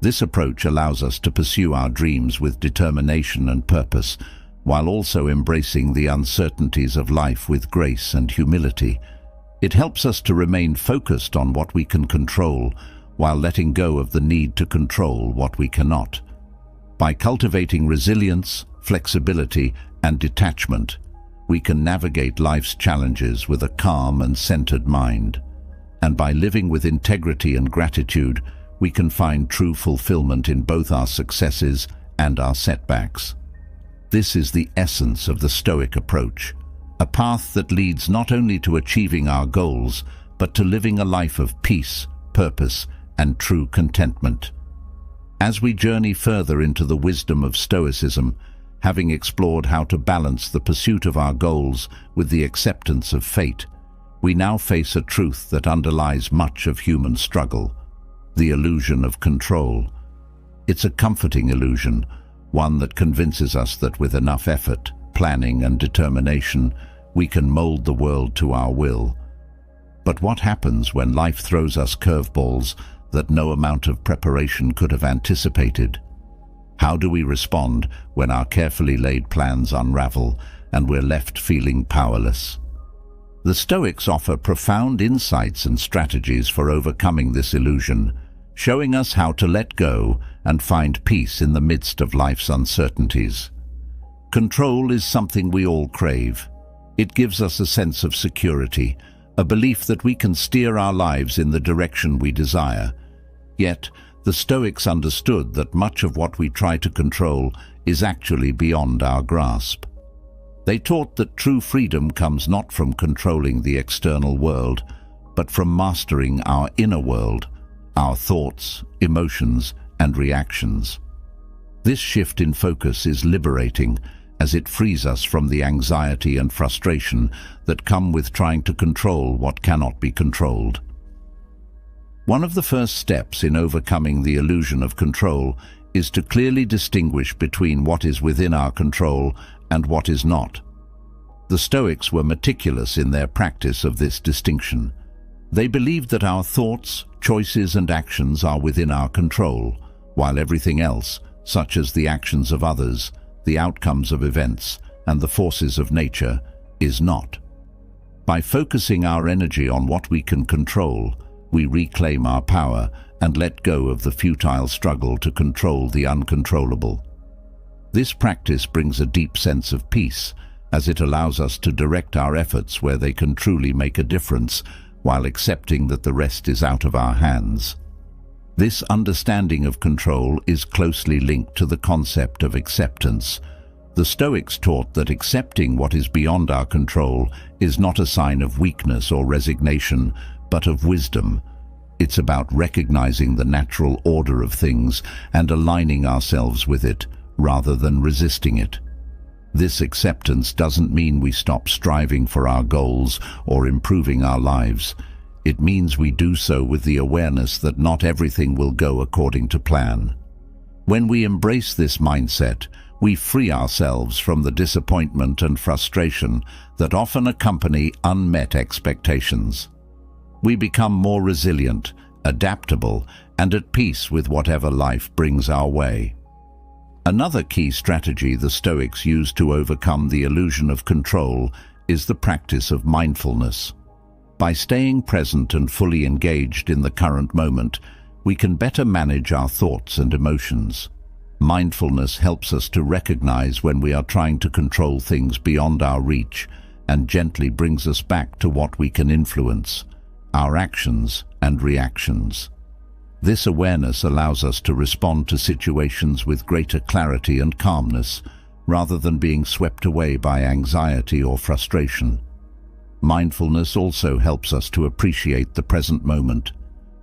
This approach allows us to pursue our dreams with determination and purpose, while also embracing the uncertainties of life with grace and humility. It helps us to remain focused on what we can control, while letting go of the need to control what we cannot. By cultivating resilience, flexibility, and detachment, we can navigate life's challenges with a calm and centered mind. And by living with integrity and gratitude, we can find true fulfillment in both our successes and our setbacks. This is the essence of the Stoic approach, a path that leads not only to achieving our goals, but to living a life of peace, purpose, and true contentment. As we journey further into the wisdom of Stoicism, having explored how to balance the pursuit of our goals with the acceptance of fate, we now face a truth that underlies much of human struggle: the illusion of control. It's a comforting illusion, one that convinces us that with enough effort, planning, and determination, we can mold the world to our will. But what happens when life throws us curveballs that no amount of preparation could have anticipated? How do we respond when our carefully laid plans unravel and we're left feeling powerless? The Stoics offer profound insights and strategies for overcoming this illusion, showing us how to let go and find peace in the midst of life's uncertainties. Control is something we all crave. It gives us a sense of security, a belief that we can steer our lives in the direction we desire. Yet, the Stoics understood that much of what we try to control is actually beyond our grasp. They taught that true freedom comes not from controlling the external world, but from mastering our inner world, our thoughts, emotions, and reactions. This shift in focus is liberating, as it frees us from the anxiety and frustration that come with trying to control what cannot be controlled. One of the first steps in overcoming the illusion of control is to clearly distinguish between what is within our control and what is not. The Stoics were meticulous in their practice of this distinction. They believed that our thoughts, choices, and actions are within our control, while everything else, such as the actions of others, the outcomes of events, and the forces of nature, is not. By focusing our energy on what we can control, we reclaim our power and let go of the futile struggle to control the uncontrollable. This practice brings a deep sense of peace, as it allows us to direct our efforts where they can truly make a difference, while accepting that the rest is out of our hands. This understanding of control is closely linked to the concept of acceptance. The Stoics taught that accepting what is beyond our control is not a sign of weakness or resignation, but of wisdom. It's about recognizing the natural order of things and aligning ourselves with it, rather than resisting it. This acceptance doesn't mean we stop striving for our goals or improving our lives. It means we do so with the awareness that not everything will go according to plan. When we embrace this mindset, we free ourselves from the disappointment and frustration that often accompany unmet expectations. We become more resilient, adaptable, and at peace with whatever life brings our way. Another key strategy the Stoics used to overcome the illusion of control is the practice of mindfulness. By staying present and fully engaged in the current moment, we can better manage our thoughts and emotions. Mindfulness helps us to recognize when we are trying to control things beyond our reach and gently brings us back to what we can influence, our actions and reactions. This awareness allows us to respond to situations with greater clarity and calmness, rather than being swept away by anxiety or frustration. Mindfulness also helps us to appreciate the present moment,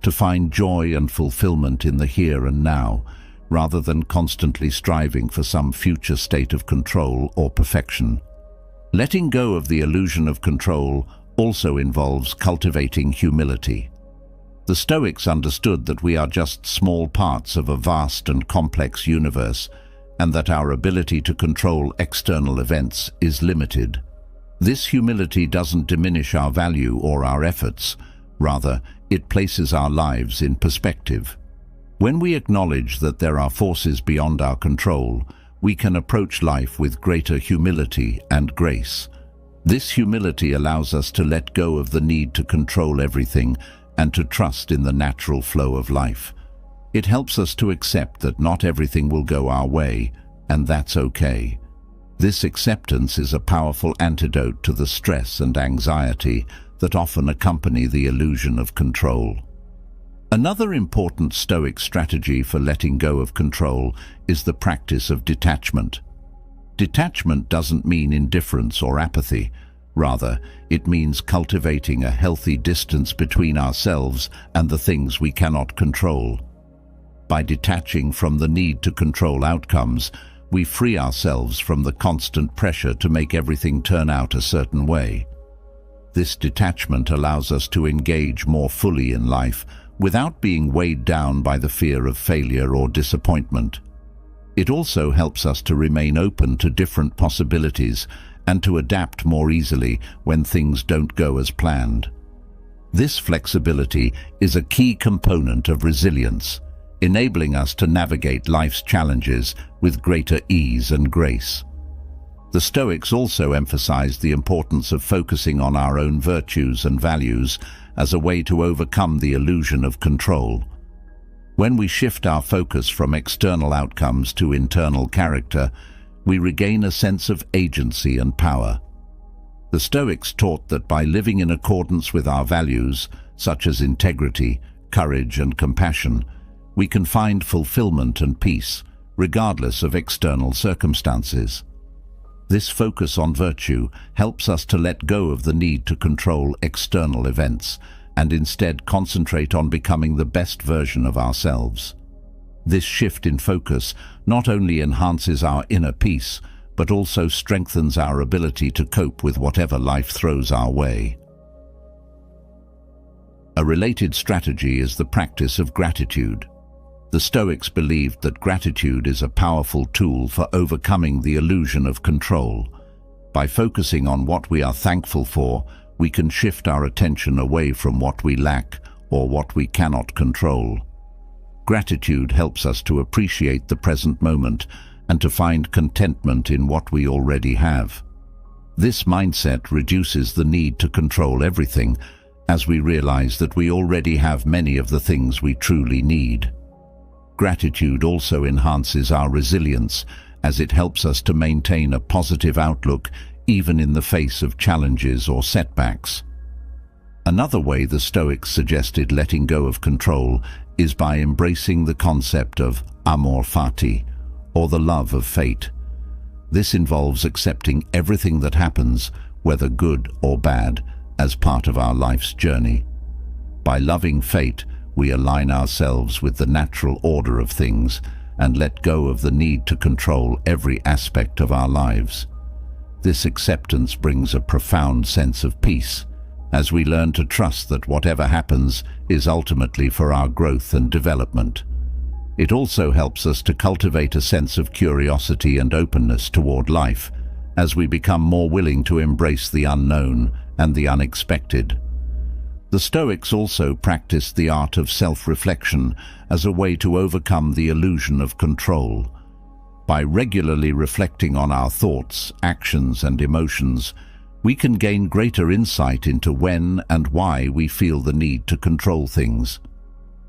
to find joy and fulfillment in the here and now, rather than constantly striving for some future state of control or perfection. Letting go of the illusion of control also involves cultivating humility. The Stoics understood that we are just small parts of a vast and complex universe, and that our ability to control external events is limited. This humility doesn't diminish our value or our efforts. Rather, it places our lives in perspective. When we acknowledge that there are forces beyond our control, we can approach life with greater humility and grace. This humility allows us to let go of the need to control everything and to trust in the natural flow of life. It helps us to accept that not everything will go our way, and that's okay. This acceptance is a powerful antidote to the stress and anxiety that often accompany the illusion of control. Another important Stoic strategy for letting go of control is the practice of detachment. Detachment doesn't mean indifference or apathy. Rather, it means cultivating a healthy distance between ourselves and the things we cannot control. By detaching from the need to control outcomes, we free ourselves from the constant pressure to make everything turn out a certain way. This detachment allows us to engage more fully in life without being weighed down by the fear of failure or disappointment. It also helps us to remain open to different possibilities and to adapt more easily when things don't go as planned. This flexibility is a key component of resilience. enabling us to navigate life's challenges with greater ease and grace. The Stoics also emphasized the importance of focusing on our own virtues and values as a way to overcome the illusion of control. When we shift our focus from external outcomes to internal character, we regain a sense of agency and power. The Stoics taught that by living in accordance with our values, such as integrity, courage, and compassion, we can find fulfillment and peace, regardless of external circumstances. This focus on virtue helps us to let go of the need to control external events and instead concentrate on becoming the best version of ourselves. This shift in focus not only enhances our inner peace, but also strengthens our ability to cope with whatever life throws our way. A related strategy is the practice of gratitude. The Stoics believed that gratitude is a powerful tool for overcoming the illusion of control. By focusing on what we are thankful for, we can shift our attention away from what we lack or what we cannot control. Gratitude helps us to appreciate the present moment and to find contentment in what we already have. This mindset reduces the need to control everything, as we realize that we already have many of the things we truly need. Gratitude also enhances our resilience, as it helps us to maintain a positive outlook even in the face of challenges or setbacks. Another way the Stoics suggested letting go of control is by embracing the concept of amor fati, or the love of fate. This involves accepting everything that happens, whether good or bad, as part of our life's journey. By loving fate, we align ourselves with the natural order of things and let go of the need to control every aspect of our lives. This acceptance brings a profound sense of peace, as we learn to trust that whatever happens is ultimately for our growth and development. It also helps us to cultivate a sense of curiosity and openness toward life, as we become more willing to embrace the unknown and the unexpected. The Stoics also practiced the art of self-reflection as a way to overcome the illusion of control. By regularly reflecting on our thoughts, actions, and emotions, we can gain greater insight into when and why we feel the need to control things.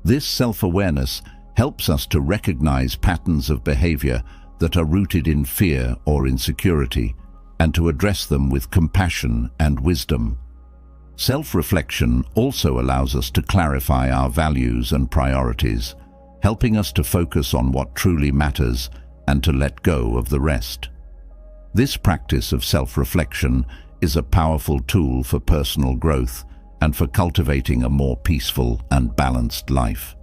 This self-awareness helps us to recognize patterns of behavior that are rooted in fear or insecurity, and to address them with compassion and wisdom. Self-reflection also allows us to clarify our values and priorities, helping us to focus on what truly matters and to let go of the rest. This practice of self-reflection is a powerful tool for personal growth and for cultivating a more peaceful and balanced life.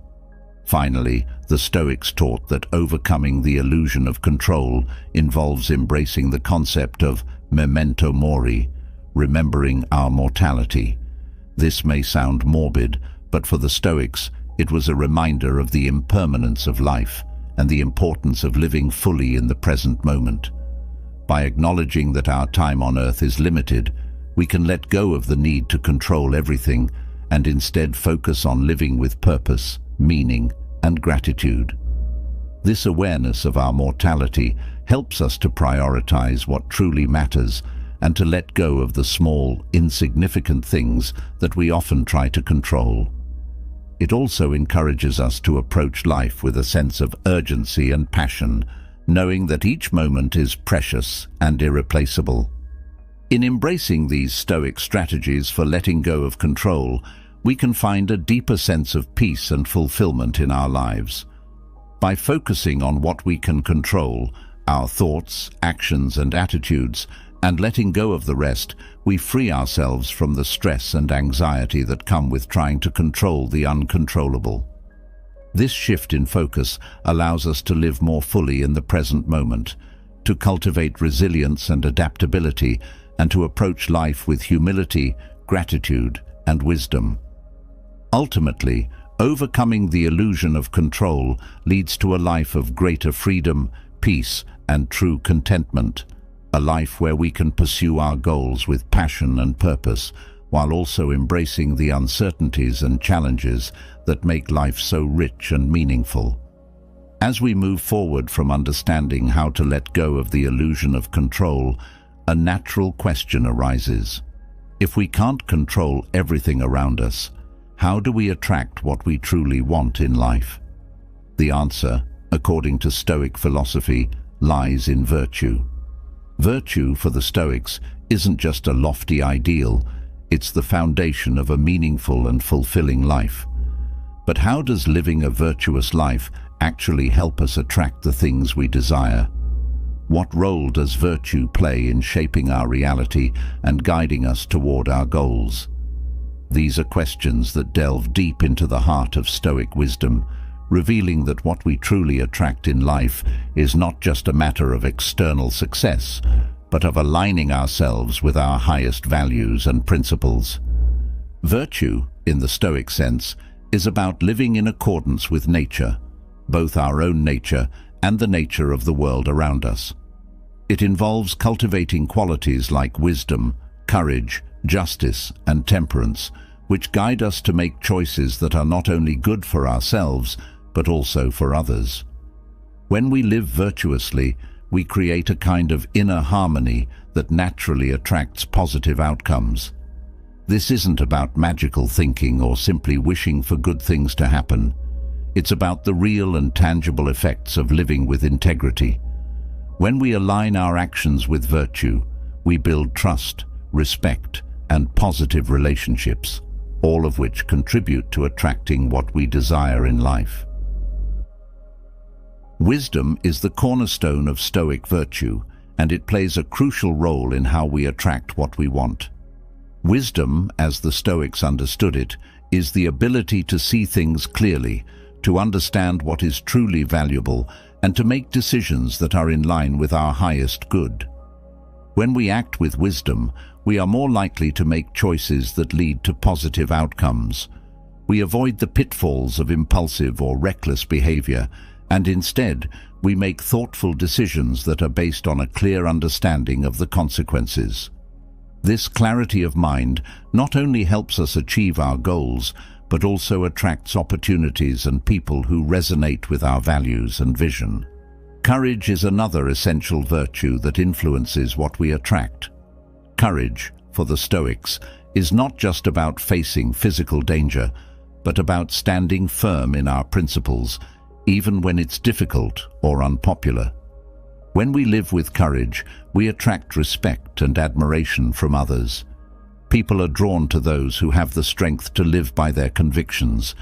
Finally, the Stoics taught that overcoming the illusion of control involves embracing the concept of memento mori, remembering our mortality. This may sound morbid, but for the Stoics, it was a reminder of the impermanence of life and the importance of living fully in the present moment. By acknowledging that our time on earth is limited, we can let go of the need to control everything and instead focus on living with purpose, meaning, and gratitude. This awareness of our mortality helps us to prioritize what truly matters and to let go of the small, insignificant things that we often try to control. It also encourages us to approach life with a sense of urgency and passion, knowing that each moment is precious and irreplaceable. In embracing these Stoic strategies for letting go of control, we can find a deeper sense of peace and fulfillment in our lives. By focusing on what we can control, our thoughts, actions, and attitudes, and letting go of the rest, we free ourselves from the stress and anxiety that come with trying to control the uncontrollable. This shift in focus allows us to live more fully in the present moment, to cultivate resilience and adaptability, and to approach life with humility, gratitude, and wisdom. Ultimately, overcoming the illusion of control leads to a life of greater freedom, peace, and true contentment. A life where we can pursue our goals with passion and purpose, while also embracing the uncertainties and challenges that make life so rich and meaningful. As we move forward from understanding how to let go of the illusion of control, a natural question arises. If we can't control everything around us, how do we attract what we truly want in life? The answer, according to Stoic philosophy, lies in virtue. Virtue, for the Stoics, isn't just a lofty ideal, it's the foundation of a meaningful and fulfilling life. But how does living a virtuous life actually help us attract the things we desire? What role does virtue play in shaping our reality and guiding us toward our goals? These are questions that delve deep into the heart of Stoic wisdom, revealing that what we truly attract in life is not just a matter of external success, but of aligning ourselves with our highest values and principles. Virtue, in the Stoic sense, is about living in accordance with nature, both our own nature and the nature of the world around us. It involves cultivating qualities like wisdom, courage, justice, and temperance, which guide us to make choices that are not only good for ourselves, but also for others. When we live virtuously, we create a kind of inner harmony that naturally attracts positive outcomes. This isn't about magical thinking or simply wishing for good things to happen. It's about the real and tangible effects of living with integrity. When we align our actions with virtue, we build trust, respect, and positive relationships, all of which contribute to attracting what we desire in life. Wisdom is the cornerstone of Stoic virtue, and it plays a crucial role in how we attract what we want. Wisdom, as the Stoics understood it, is the ability to see things clearly, to understand what is truly valuable, and to make decisions that are in line with our highest good. When we act with wisdom, we are more likely to make choices that lead to positive outcomes. We avoid the pitfalls of impulsive or reckless behavior, and instead, we make thoughtful decisions that are based on a clear understanding of the consequences. This clarity of mind not only helps us achieve our goals, but also attracts opportunities and people who resonate with our values and vision. Courage is another essential virtue that influences what we attract. Courage, for the Stoics, is not just about facing physical danger, but about standing firm in our principles, even when it's difficult or unpopular. When we live with courage, we attract respect and admiration from others. People are drawn to those who have the strength to live by their convictions,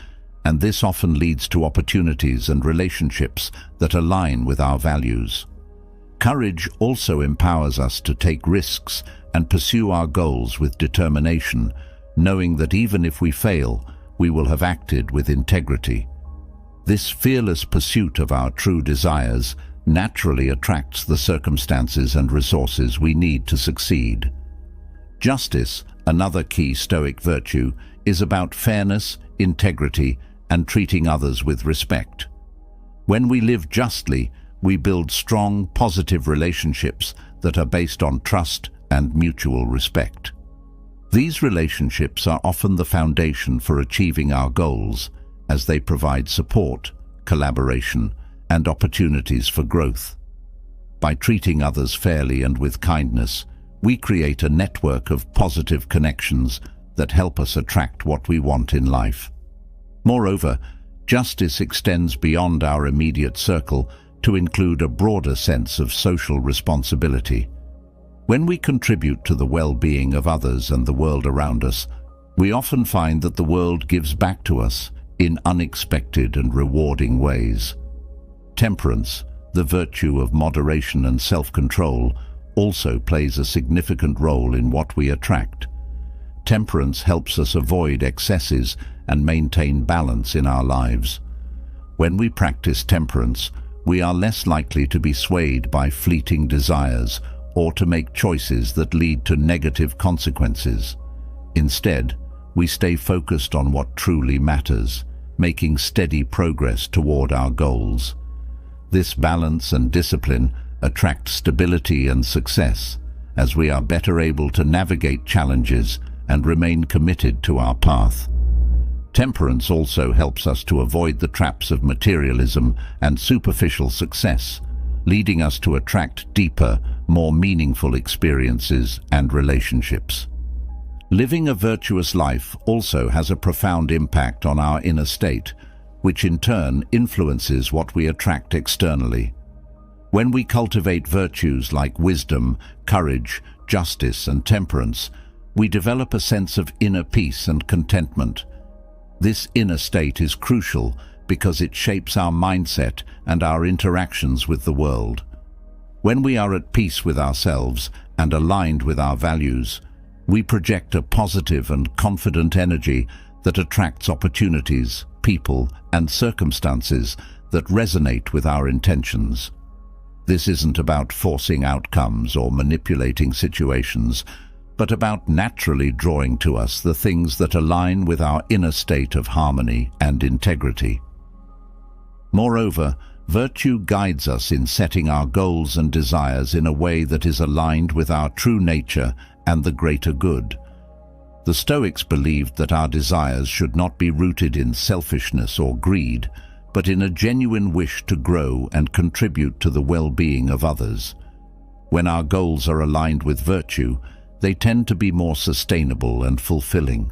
and this often leads to opportunities and relationships that align with our values. Courage also empowers us to take risks and pursue our goals with determination, knowing that even if we fail, we will have acted with integrity. This fearless pursuit of our true desires naturally attracts the circumstances and resources we need to succeed. Justice, another key Stoic virtue, is about fairness, integrity, and treating others with respect. When we live justly, we build strong, positive relationships that are based on trust and mutual respect. These relationships are often the foundation for achieving our goals, as they provide support, collaboration, and opportunities for growth. By treating others fairly and with kindness, we create a network of positive connections that help us attract what we want in life. Moreover, justice extends beyond our immediate circle to include a broader sense of social responsibility. When we contribute to the well-being of others and the world around us, we often find that the world gives back to us in unexpected and rewarding ways. Temperance, the virtue of moderation and self-control, also plays a significant role in what we attract. Temperance helps us avoid excesses and maintain balance in our lives. When we practice temperance, we are less likely to be swayed by fleeting desires or to make choices that lead to negative consequences. Instead, we stay focused on what truly matters, making steady progress toward our goals. This balance and discipline attract stability and success, as we are better able to navigate challenges and remain committed to our path. Temperance also helps us to avoid the traps of materialism and superficial success, leading us to attract deeper, more meaningful experiences and relationships. Living a virtuous life also has a profound impact on our inner state, which in turn influences what we attract externally. When we cultivate virtues like wisdom, courage, justice, and temperance, we develop a sense of inner peace and contentment. This inner state is crucial because it shapes our mindset and our interactions with the world. When we are at peace with ourselves and aligned with our values, we project a positive and confident energy that attracts opportunities, people, and circumstances that resonate with our intentions. This isn't about forcing outcomes or manipulating situations, but about naturally drawing to us the things that align with our inner state of harmony and integrity. Moreover, virtue guides us in setting our goals and desires in a way that is aligned with our true nature and the greater good. The Stoics believed that our desires should not be rooted in selfishness or greed, but in a genuine wish to grow and contribute to the well-being of others. When our goals are aligned with virtue, they tend to be more sustainable and fulfilling.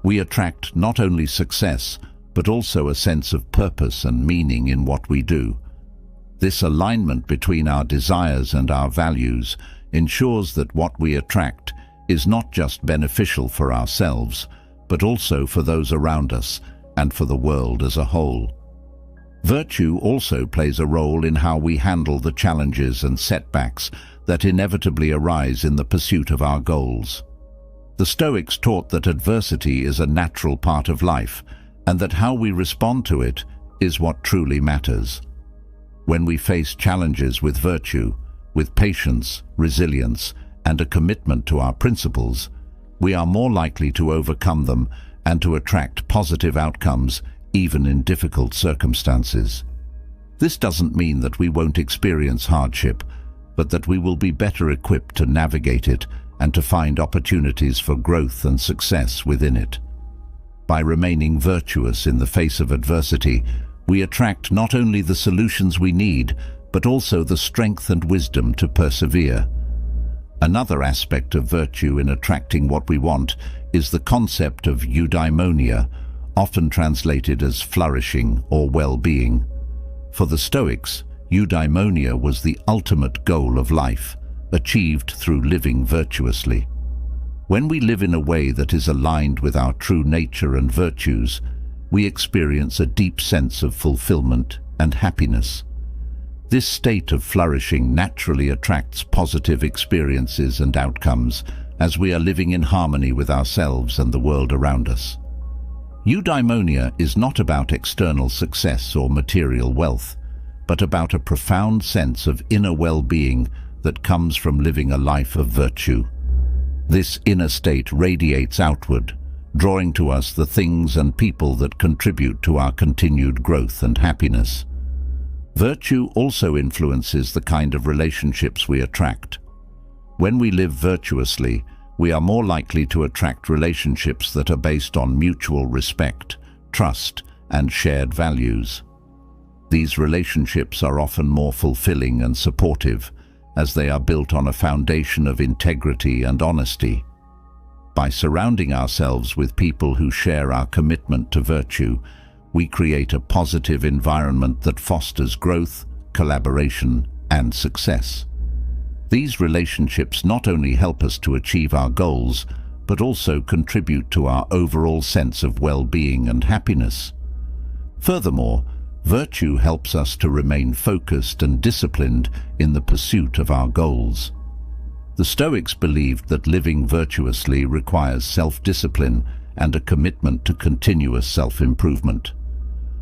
We attract not only success, but also a sense of purpose and meaning in what we do. This alignment between our desires and our values ensures that what we attract is not just beneficial for ourselves, but also for those around us and for the world as a whole. Virtue also plays a role in how we handle the challenges and setbacks that inevitably arise in the pursuit of our goals. The Stoics taught that adversity is a natural part of life, and that how we respond to it is what truly matters. When we face challenges with virtue, with patience, resilience, and a commitment to our principles, we are more likely to overcome them and to attract positive outcomes even in difficult circumstances. This doesn't mean that we won't experience hardship, but that we will be better equipped to navigate it and to find opportunities for growth and success within it. By remaining virtuous in the face of adversity, we attract not only the solutions we need, but also the strength and wisdom to persevere. Another aspect of virtue in attracting what we want is the concept of eudaimonia, often translated as flourishing or well-being. For the Stoics, eudaimonia was the ultimate goal of life, achieved through living virtuously. When we live in a way that is aligned with our true nature and virtues, we experience a deep sense of fulfillment and happiness. This state of flourishing naturally attracts positive experiences and outcomes as we are living in harmony with ourselves and the world around us. Eudaimonia is not about external success or material wealth, but about a profound sense of inner well-being that comes from living a life of virtue. This inner state radiates outward, drawing to us the things and people that contribute to our continued growth and happiness. Virtue also influences the kind of relationships we attract. When we live virtuously, we are more likely to attract relationships that are based on mutual respect, trust, and shared values. These relationships are often more fulfilling and supportive, as they are built on a foundation of integrity and honesty. By surrounding ourselves with people who share our commitment to virtue, we create a positive environment that fosters growth, collaboration, and success. These relationships not only help us to achieve our goals, but also contribute to our overall sense of well-being and happiness. Furthermore, virtue helps us to remain focused and disciplined in the pursuit of our goals. The Stoics believed that living virtuously requires self-discipline and a commitment to continuous self-improvement.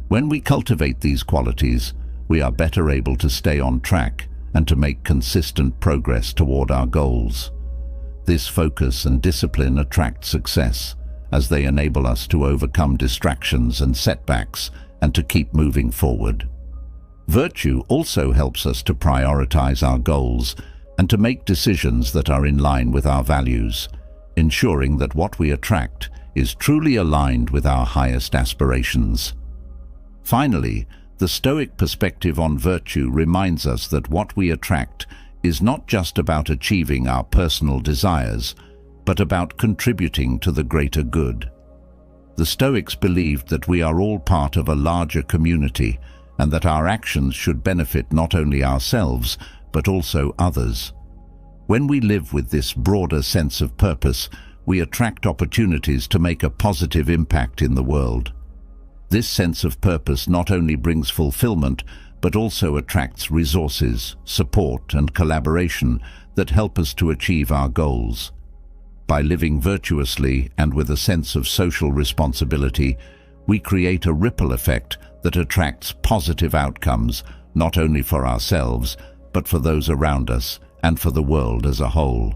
When we cultivate these qualities, we are better able to stay on track and to make consistent progress toward our goals. This focus and discipline attract success, as they enable us to overcome distractions and setbacks and to keep moving forward. Virtue also helps us to prioritize our goals and to make decisions that are in line with our values. ensuring that what we attract is truly aligned with our highest aspirations. Finally, the Stoic perspective on virtue reminds us that what we attract is not just about achieving our personal desires, but about contributing to the greater good. The Stoics believed that we are all part of a larger community and that our actions should benefit not only ourselves, but also others. When we live with this broader sense of purpose, we attract opportunities to make a positive impact in the world. This sense of purpose not only brings fulfillment, but also attracts resources, support, and collaboration that help us to achieve our goals. By living virtuously and with a sense of social responsibility, we create a ripple effect that attracts positive outcomes, not only for ourselves, but for those around us and for the world as a whole.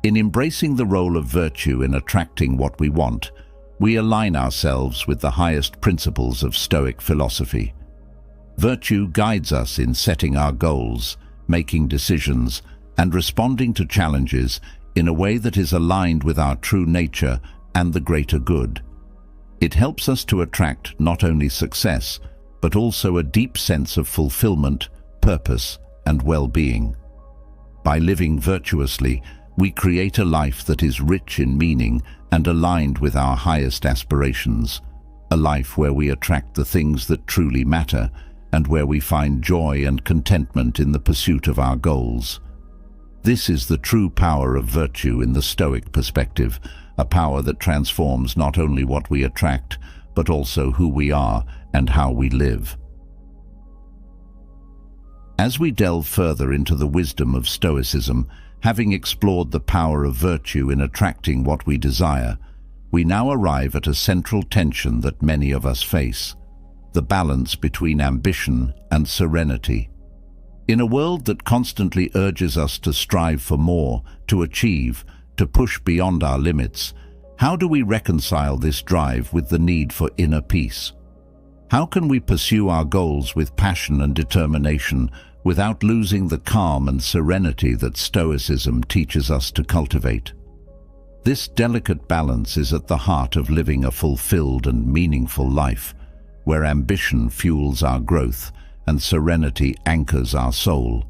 In embracing the role of virtue in attracting what we want, we align ourselves with the highest principles of Stoic philosophy. Virtue guides us in setting our goals, making decisions, and responding to challenges in a way that is aligned with our true nature and the greater good. It helps us to attract not only success, but also a deep sense of fulfillment, purpose, and well-being. By living virtuously, we create a life that is rich in meaning and aligned with our highest aspirations, a life where we attract the things that truly matter and where we find joy and contentment in the pursuit of our goals. This is the true power of virtue in the Stoic perspective, a power that transforms not only what we attract, but also who we are and how we live. As we delve further into the wisdom of Stoicism, having explored the power of virtue in attracting what we desire, we now arrive at a central tension that many of us face: the balance between ambition and serenity. In a world that constantly urges us to strive for more, to achieve, to push beyond our limits, how do we reconcile this drive with the need for inner peace? How can we pursue our goals with passion and determination without losing the calm and serenity that Stoicism teaches us to cultivate? This delicate balance is at the heart of living a fulfilled and meaningful life, where ambition fuels our growth and serenity anchors our soul.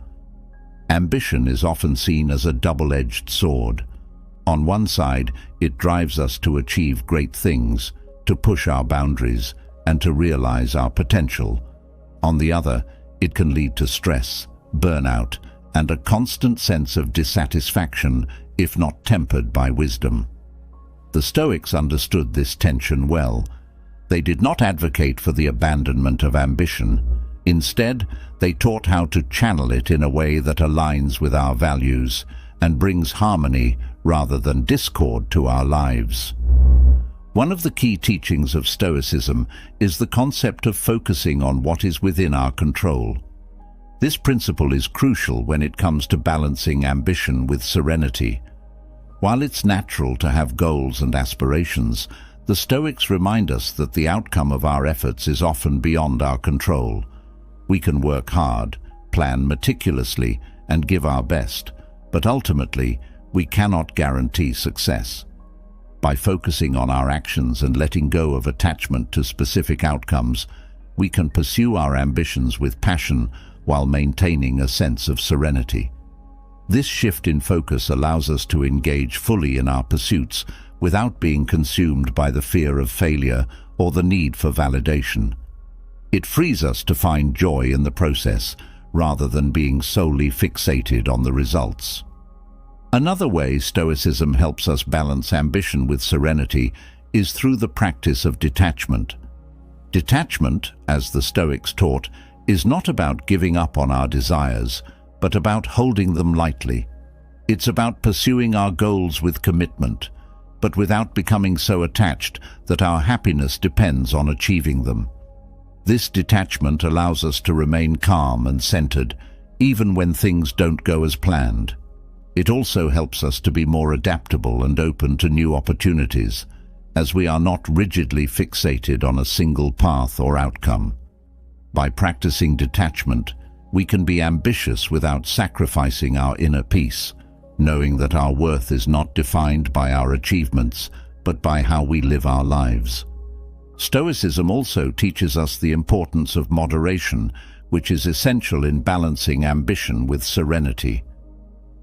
Ambition is often seen as a double-edged sword. On one side, it drives us to achieve great things, to push our boundaries, and to realize our potential. On the other, it can lead to stress, burnout, and a constant sense of dissatisfaction if not tempered by wisdom. The Stoics understood this tension well. They did not advocate for the abandonment of ambition. Instead, they taught how to channel it in a way that aligns with our values and brings harmony rather than discord to our lives. One of the key teachings of Stoicism is the concept of focusing on what is within our control. This principle is crucial when it comes to balancing ambition with serenity. While it's natural to have goals and aspirations, the Stoics remind us that the outcome of our efforts is often beyond our control. We can work hard, plan meticulously, and give our best, but ultimately, we cannot guarantee success. By focusing on our actions and letting go of attachment to specific outcomes, we can pursue our ambitions with passion while maintaining a sense of serenity. This shift in focus allows us to engage fully in our pursuits without being consumed by the fear of failure or the need for validation. It frees us to find joy in the process, rather than being solely fixated on the results. Another way Stoicism helps us balance ambition with serenity is through the practice of detachment. Detachment, as the Stoics taught, is not about giving up on our desires, but about holding them lightly. It's about pursuing our goals with commitment, but without becoming so attached that our happiness depends on achieving them. This detachment allows us to remain calm and centered, even when things don't go as planned. It also helps us to be more adaptable and open to new opportunities, as we are not rigidly fixated on a single path or outcome. By practicing detachment, we can be ambitious without sacrificing our inner peace. knowing that our worth is not defined by our achievements, but by how we live our lives. Stoicism also teaches us the importance of moderation, which is essential in balancing ambition with serenity.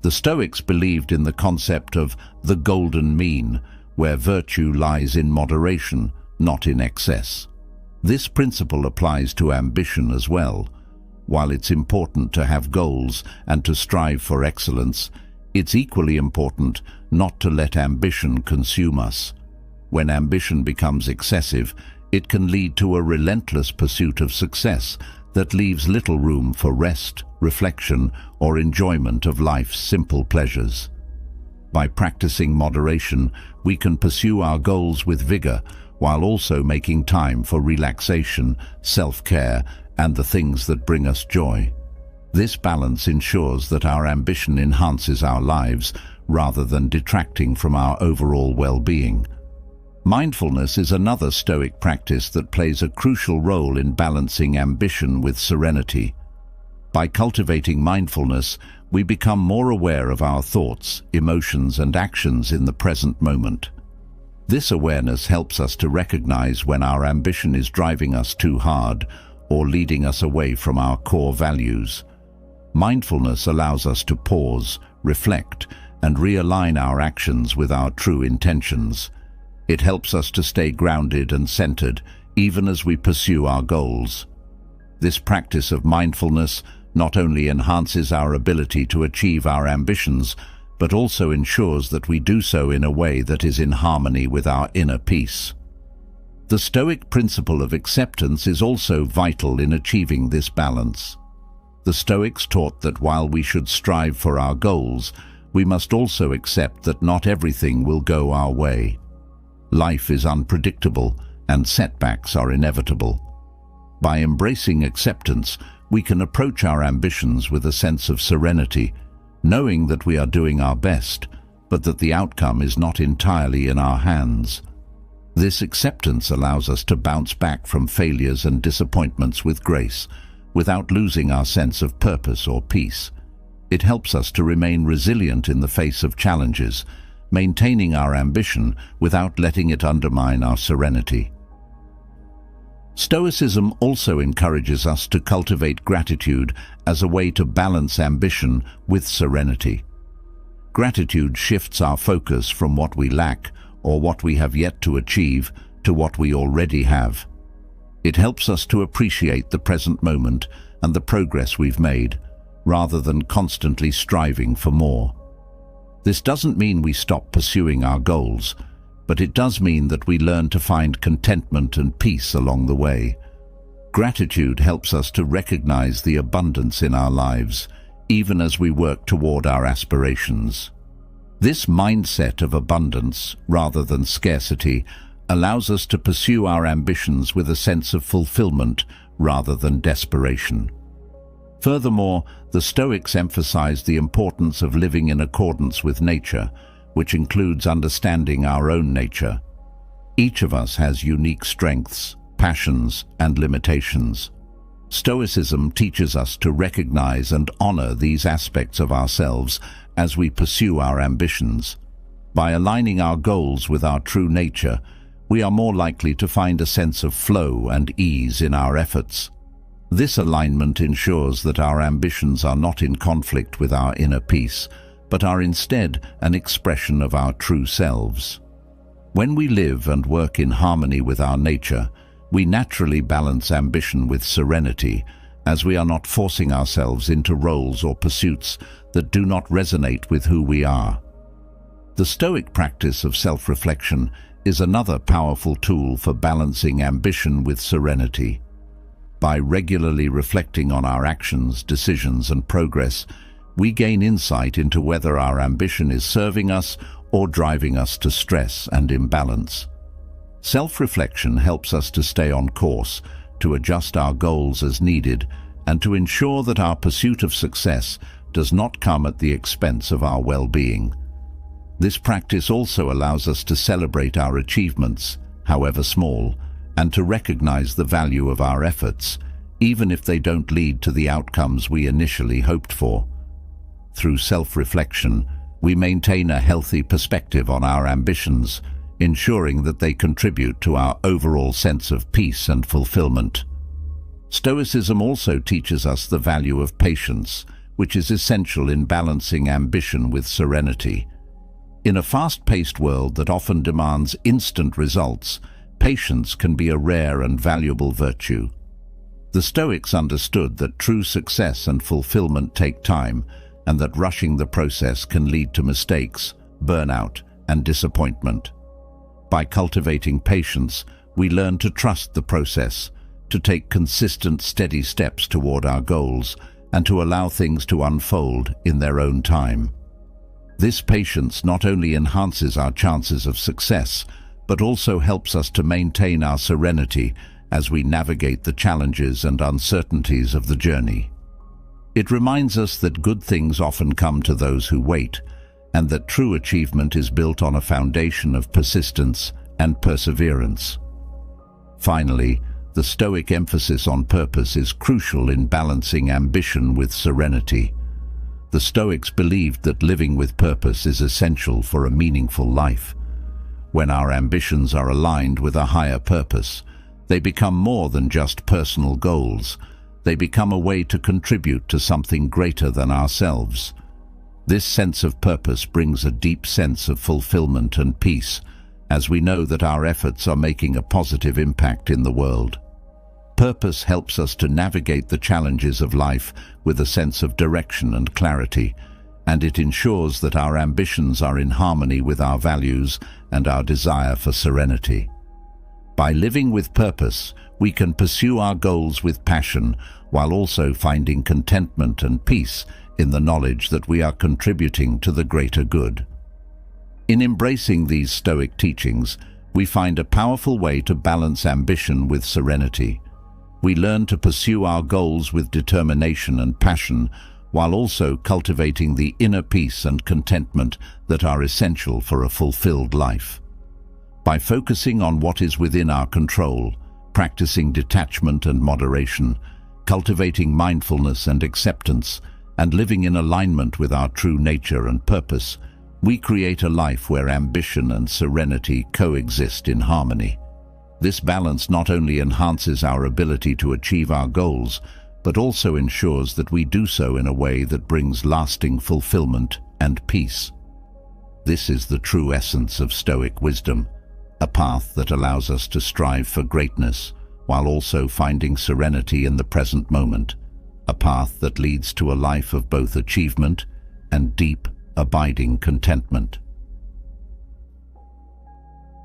The Stoics believed in the concept of the golden mean, where virtue lies in moderation, not in excess. This principle applies to ambition as well. While it's important to have goals and to strive for excellence, it's equally important not to let ambition consume us. When ambition becomes excessive, it can lead to a relentless pursuit of success that leaves little room for rest, reflection, or enjoyment of life's simple pleasures. By practicing moderation, we can pursue our goals with vigor, while also making time for relaxation, self-care, and the things that bring us joy. This balance ensures that our ambition enhances our lives rather than detracting from our overall well-being. Mindfulness is another Stoic practice that plays a crucial role in balancing ambition with serenity. By cultivating mindfulness, we become more aware of our thoughts, emotions, and actions in the present moment. This awareness helps us to recognize when our ambition is driving us too hard or leading us away from our core values. Mindfulness allows us to pause, reflect, and realign our actions with our true intentions. It helps us to stay grounded and centered, even as we pursue our goals. This practice of mindfulness not only enhances our ability to achieve our ambitions, but also ensures that we do so in a way that is in harmony with our inner peace. The Stoic principle of acceptance is also vital in achieving this balance. The Stoics taught that while we should strive for our goals, we must also accept that not everything will go our way. Life is unpredictable, and setbacks are inevitable. By embracing acceptance, we can approach our ambitions with a sense of serenity, knowing that we are doing our best, but that the outcome is not entirely in our hands. This acceptance allows us to bounce back from failures and disappointments with grace, without losing our sense of purpose or peace. It helps us to remain resilient in the face of challenges, maintaining our ambition without letting it undermine our serenity. Stoicism also encourages us to cultivate gratitude as a way to balance ambition with serenity. Gratitude shifts our focus from what we lack or what we have yet to achieve to what we already have. It helps us to appreciate the present moment and the progress we've made, rather than constantly striving for more. This doesn't mean we stop pursuing our goals, but it does mean that we learn to find contentment and peace along the way. Gratitude helps us to recognize the abundance in our lives, even as we work toward our aspirations. This mindset of abundance, rather than scarcity, allows us to pursue our ambitions with a sense of fulfillment rather than desperation. Furthermore, the Stoics emphasize the importance of living in accordance with nature, which includes understanding our own nature. Each of us has unique strengths, passions, and limitations. Stoicism teaches us to recognize and honor these aspects of ourselves as we pursue our ambitions. By aligning our goals with our true nature, we are more likely to find a sense of flow and ease in our efforts. This alignment ensures that our ambitions are not in conflict with our inner peace, but are instead an expression of our true selves. When we live and work in harmony with our nature, we naturally balance ambition with serenity, as we are not forcing ourselves into roles or pursuits that do not resonate with who we are. The Stoic practice of self-reflection is another powerful tool for balancing ambition with serenity. By regularly reflecting on our actions, decisions, and progress, we gain insight into whether our ambition is serving us or driving us to stress and imbalance. Self-reflection helps us to stay on course, to adjust our goals as needed, and to ensure that our pursuit of success does not come at the expense of our well-being. This practice also allows us to celebrate our achievements, however small, and to recognize the value of our efforts, even if they don't lead to the outcomes we initially hoped for. Through self-reflection, we maintain a healthy perspective on our ambitions, ensuring that they contribute to our overall sense of peace and fulfillment. Stoicism also teaches us the value of patience, which is essential in balancing ambition with serenity. In a fast-paced world that often demands instant results, patience can be a rare and valuable virtue. The Stoics understood that true success and fulfillment take time, and that rushing the process can lead to mistakes, burnout, and disappointment. By cultivating patience, we learn to trust the process, to take consistent, steady steps toward our goals, and to allow things to unfold in their own time. This patience not only enhances our chances of success, but also helps us to maintain our serenity as we navigate the challenges and uncertainties of the journey. It reminds us that good things often come to those who wait, and that true achievement is built on a foundation of persistence and perseverance. Finally, the Stoic emphasis on purpose is crucial in balancing ambition with serenity. The Stoics believed that living with purpose is essential for a meaningful life. When our ambitions are aligned with a higher purpose, they become more than just personal goals. They become a way to contribute to something greater than ourselves. This sense of purpose brings a deep sense of fulfillment and peace, as we know that our efforts are making a positive impact in the world. Purpose helps us to navigate the challenges of life with a sense of direction and clarity, and it ensures that our ambitions are in harmony with our values and our desire for serenity. By living with purpose, we can pursue our goals with passion while also finding contentment and peace in the knowledge that we are contributing to the greater good. In embracing these Stoic teachings, we find a powerful way to balance ambition with serenity. We learn to pursue our goals with determination and passion, while also cultivating the inner peace and contentment that are essential for a fulfilled life. By focusing on what is within our control, practicing detachment and moderation, cultivating mindfulness and acceptance, and living in alignment with our true nature and purpose, we create a life where ambition and serenity coexist in harmony. This balance not only enhances our ability to achieve our goals, but also ensures that we do so in a way that brings lasting fulfillment and peace. This is the true essence of Stoic wisdom, a path that allows us to strive for greatness while also finding serenity in the present moment, a path that leads to a life of both achievement and deep, abiding contentment.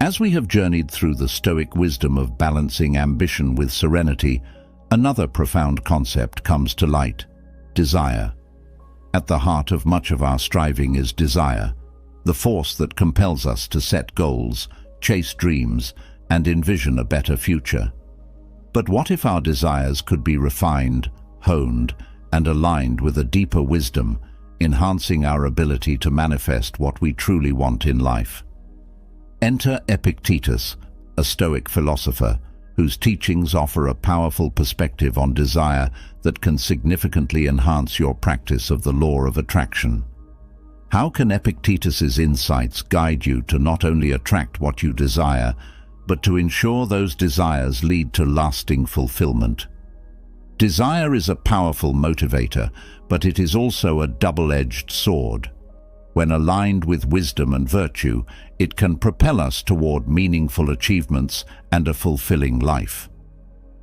As we have journeyed through the Stoic wisdom of balancing ambition with serenity, another profound concept comes to light: desire. At the heart of much of our striving is desire, the force that compels us to set goals, chase dreams, and envision a better future. But what if our desires could be refined, honed, and aligned with a deeper wisdom, enhancing our ability to manifest what we truly want in life? Enter Epictetus, a Stoic philosopher, whose teachings offer a powerful perspective on desire that can significantly enhance your practice of the law of attraction. How can Epictetus's insights guide you to not only attract what you desire, but to ensure those desires lead to lasting fulfillment? Desire is a powerful motivator, but it is also a double-edged sword. When aligned with wisdom and virtue, it can propel us toward meaningful achievements and a fulfilling life.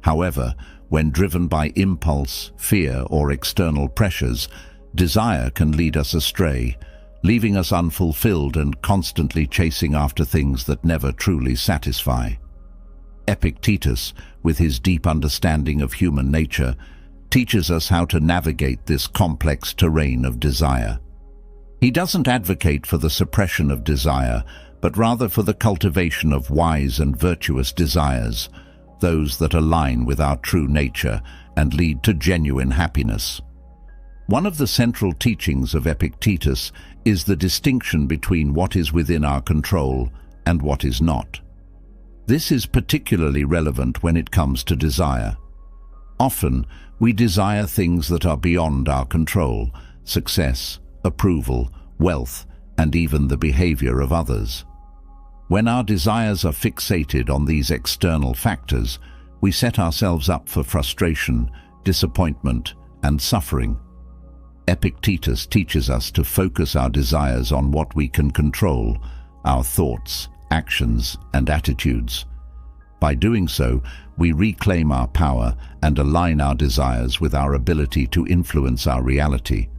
However, when driven by impulse, fear, or external pressures, desire can lead us astray, leaving us unfulfilled and constantly chasing after things that never truly satisfy. Epictetus, with his deep understanding of human nature, teaches us how to navigate this complex terrain of desire. He doesn't advocate for the suppression of desire, but rather for the cultivation of wise and virtuous desires, those that align with our true nature and lead to genuine happiness. One of the central teachings of Epictetus is the distinction between what is within our control and what is not. This is particularly relevant when it comes to desire. Often, we desire things that are beyond our control: success, approval, wealth, and even the behavior of others. When our desires are fixated on these external factors, we set ourselves up for frustration, disappointment, and suffering. Epictetus teaches us to focus our desires on what we can control, our thoughts, actions, and attitudes. By doing so, we reclaim our power and align our desires with our ability to influence our reality.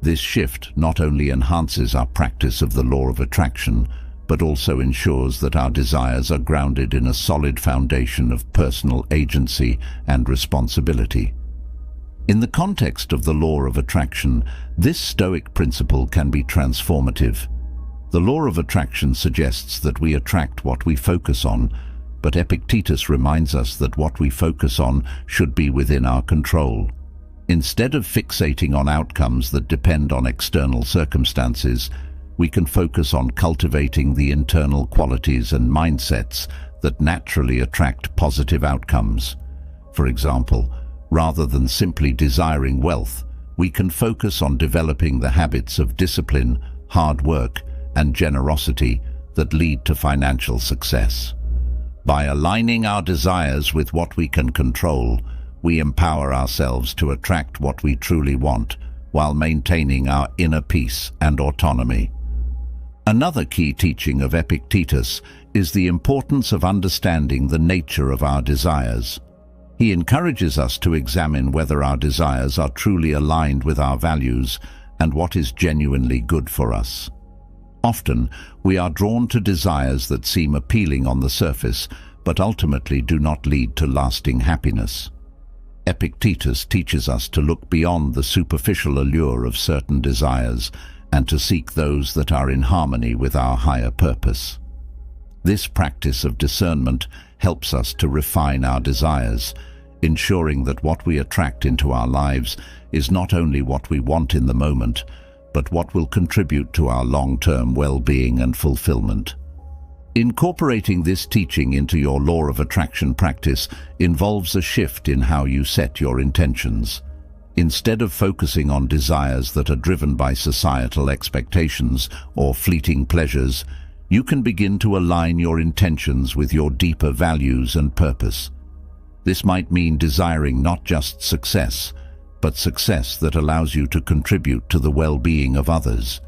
This shift not only enhances our practice of the law of attraction, but also ensures that our desires are grounded in a solid foundation of personal agency and responsibility. In the context of the law of attraction, this Stoic principle can be transformative. The law of attraction suggests that we attract what we focus on, but Epictetus reminds us that what we focus on should be within our control. Instead of fixating on outcomes that depend on external circumstances, we can focus on cultivating the internal qualities and mindsets that naturally attract positive outcomes. For example, rather than simply desiring wealth, we can focus on developing the habits of discipline, hard work, and generosity that lead to financial success. By aligning our desires with what we can control, we empower ourselves to attract what we truly want while maintaining our inner peace and autonomy. Another key teaching of Epictetus is the importance of understanding the nature of our desires. He encourages us to examine whether our desires are truly aligned with our values and what is genuinely good for us. Often, we are drawn to desires that seem appealing on the surface, but ultimately do not lead to lasting happiness. Epictetus teaches us to look beyond the superficial allure of certain desires and to seek those that are in harmony with our higher purpose. This practice of discernment helps us to refine our desires, ensuring that what we attract into our lives is not only what we want in the moment, but what will contribute to our long-term well-being and fulfillment. Incorporating this teaching into your law of attraction practice involves a shift in how you set your intentions. Instead of focusing on desires that are driven by societal expectations or fleeting pleasures, you can begin to align your intentions with your deeper values and purpose. This might mean desiring not just success, but success that allows you to contribute to the well-being of others.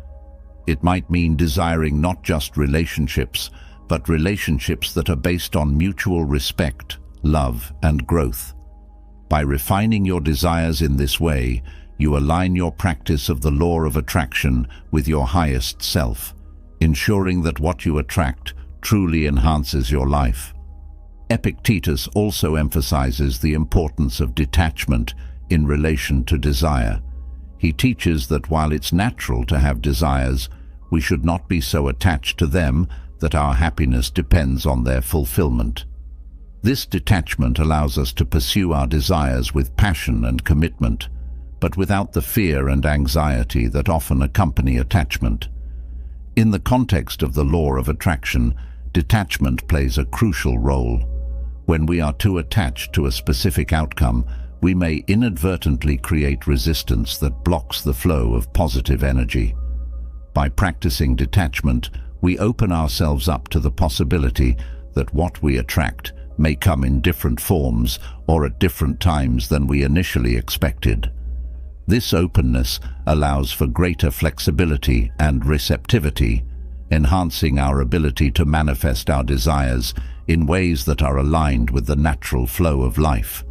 It might mean desiring not just relationships, but relationships that are based on mutual respect, love, and growth. By refining your desires in this way, you align your practice of the law of attraction with your highest self, ensuring that what you attract truly enhances your life. Epictetus also emphasizes the importance of detachment in relation to desire. He teaches that while it's natural to have desires, we should not be so attached to them that our happiness depends on their fulfillment. This detachment allows us to pursue our desires with passion and commitment, but without the fear and anxiety that often accompany attachment. In the context of the law of attraction, detachment plays a crucial role. When we are too attached to a specific outcome, we may inadvertently create resistance that blocks the flow of positive energy. By practicing detachment, we open ourselves up to the possibility that what we attract may come in different forms or at different times than we initially expected. This openness allows for greater flexibility and receptivity, enhancing our ability to manifest our desires in ways that are aligned with the natural flow of life.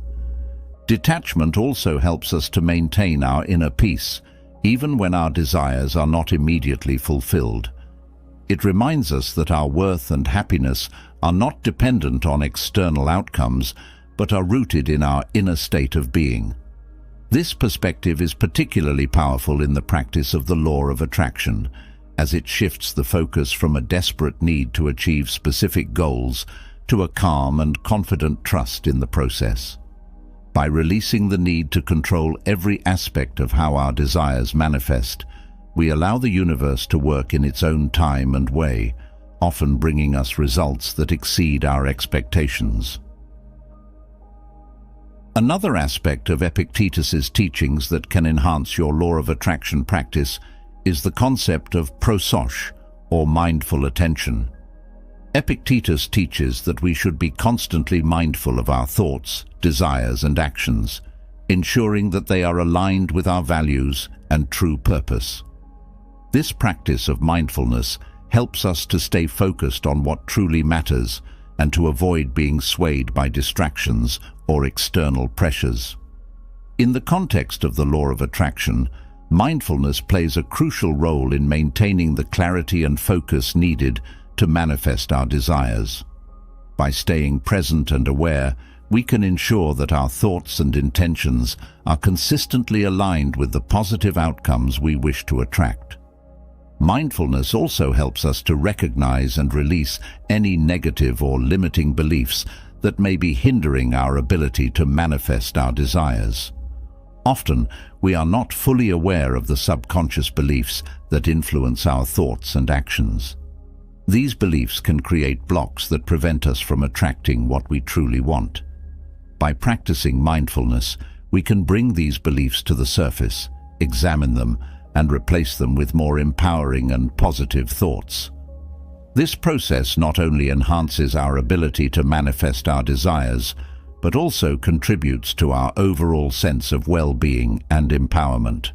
Detachment also helps us to maintain our inner peace, even when our desires are not immediately fulfilled. It reminds us that our worth and happiness are not dependent on external outcomes, but are rooted in our inner state of being. This perspective is particularly powerful in the practice of the law of attraction, as it shifts the focus from a desperate need to achieve specific goals to a calm and confident trust in the process. By releasing the need to control every aspect of how our desires manifest, we allow the universe to work in its own time and way, often bringing us results that exceed our expectations. Another aspect of Epictetus's teachings that can enhance your law of attraction practice is the concept of prososche, or mindful attention. Epictetus teaches that we should be constantly mindful of our thoughts, desires, and actions, ensuring that they are aligned with our values and true purpose. This practice of mindfulness helps us to stay focused on what truly matters and to avoid being swayed by distractions or external pressures. In the context of the law of attraction, mindfulness plays a crucial role in maintaining the clarity and focus needed to manifest our desires. By staying present and aware, we can ensure that our thoughts and intentions are consistently aligned with the positive outcomes we wish to attract. Mindfulness also helps us to recognize and release any negative or limiting beliefs that may be hindering our ability to manifest our desires. Often, we are not fully aware of the subconscious beliefs that influence our thoughts and actions. These beliefs can create blocks that prevent us from attracting what we truly want. By practicing mindfulness, we can bring these beliefs to the surface, examine them, and replace them with more empowering and positive thoughts. This process not only enhances our ability to manifest our desires, but also contributes to our overall sense of well-being and empowerment.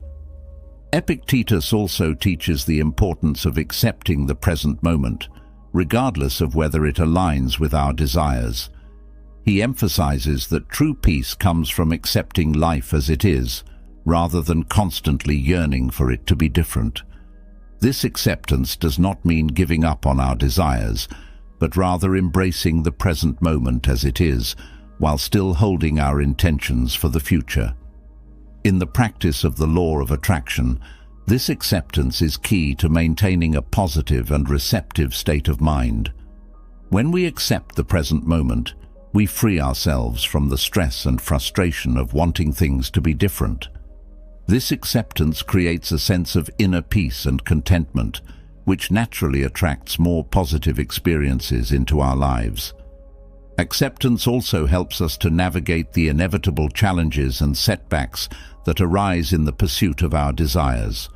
Epictetus also teaches the importance of accepting the present moment, regardless of whether it aligns with our desires. He emphasizes that true peace comes from accepting life as it is, rather than constantly yearning for it to be different. This acceptance does not mean giving up on our desires, but rather embracing the present moment as it is, while still holding our intentions for the future. In the practice of the law of attraction, this acceptance is key to maintaining a positive and receptive state of mind. When we accept the present moment, we free ourselves from the stress and frustration of wanting things to be different. This acceptance creates a sense of inner peace and contentment, which naturally attracts more positive experiences into our lives. Acceptance also helps us to navigate the inevitable challenges and setbacks that arise in the pursuit of our desires.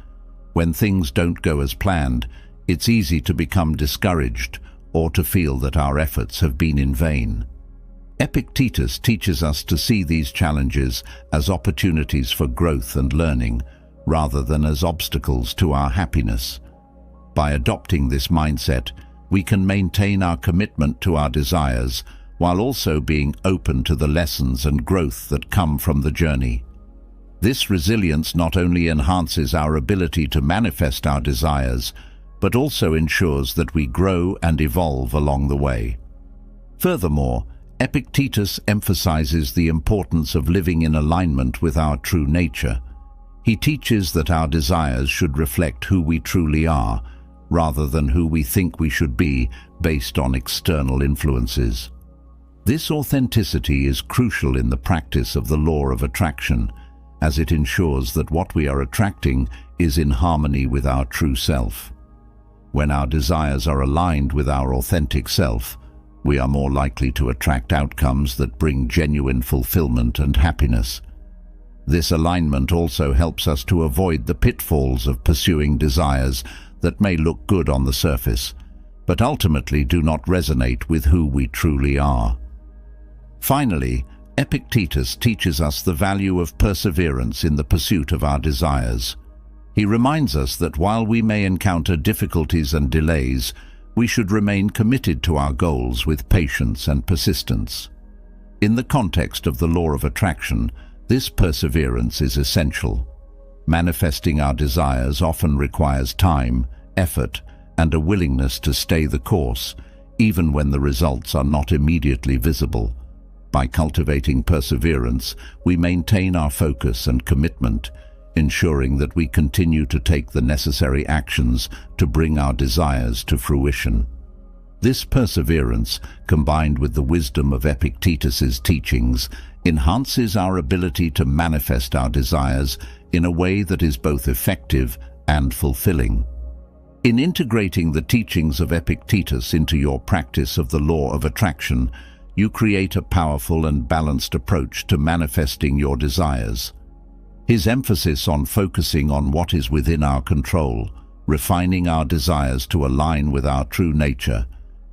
When things don't go as planned, it's easy to become discouraged or to feel that our efforts have been in vain. Epictetus teaches us to see these challenges as opportunities for growth and learning, rather than as obstacles to our happiness. By adopting this mindset, we can maintain our commitment to our desires, while also being open to the lessons and growth that come from the journey. This resilience not only enhances our ability to manifest our desires, but also ensures that we grow and evolve along the way. Furthermore, Epictetus emphasizes the importance of living in alignment with our true nature. He teaches that our desires should reflect who we truly are, rather than who we think we should be based on external influences. This authenticity is crucial in the practice of the law of attraction, as it ensures that what we are attracting is in harmony with our true self. When our desires are aligned with our authentic self, we are more likely to attract outcomes that bring genuine fulfillment and happiness. This alignment also helps us to avoid the pitfalls of pursuing desires that may look good on the surface, but ultimately do not resonate with who we truly are. Finally, Epictetus teaches us the value of perseverance in the pursuit of our desires. He reminds us that while we may encounter difficulties and delays, we should remain committed to our goals with patience and persistence. In the context of the law of attraction, this perseverance is essential. Manifesting our desires often requires time, effort, and a willingness to stay the course, even when the results are not immediately visible. By cultivating perseverance, we maintain our focus and commitment, ensuring that we continue to take the necessary actions to bring our desires to fruition. This perseverance, combined with the wisdom of Epictetus's teachings, enhances our ability to manifest our desires in a way that is both effective and fulfilling. In integrating the teachings of Epictetus into your practice of the law of attraction, you create a powerful and balanced approach to manifesting your desires. His emphasis on focusing on what is within our control, refining our desires to align with our true nature,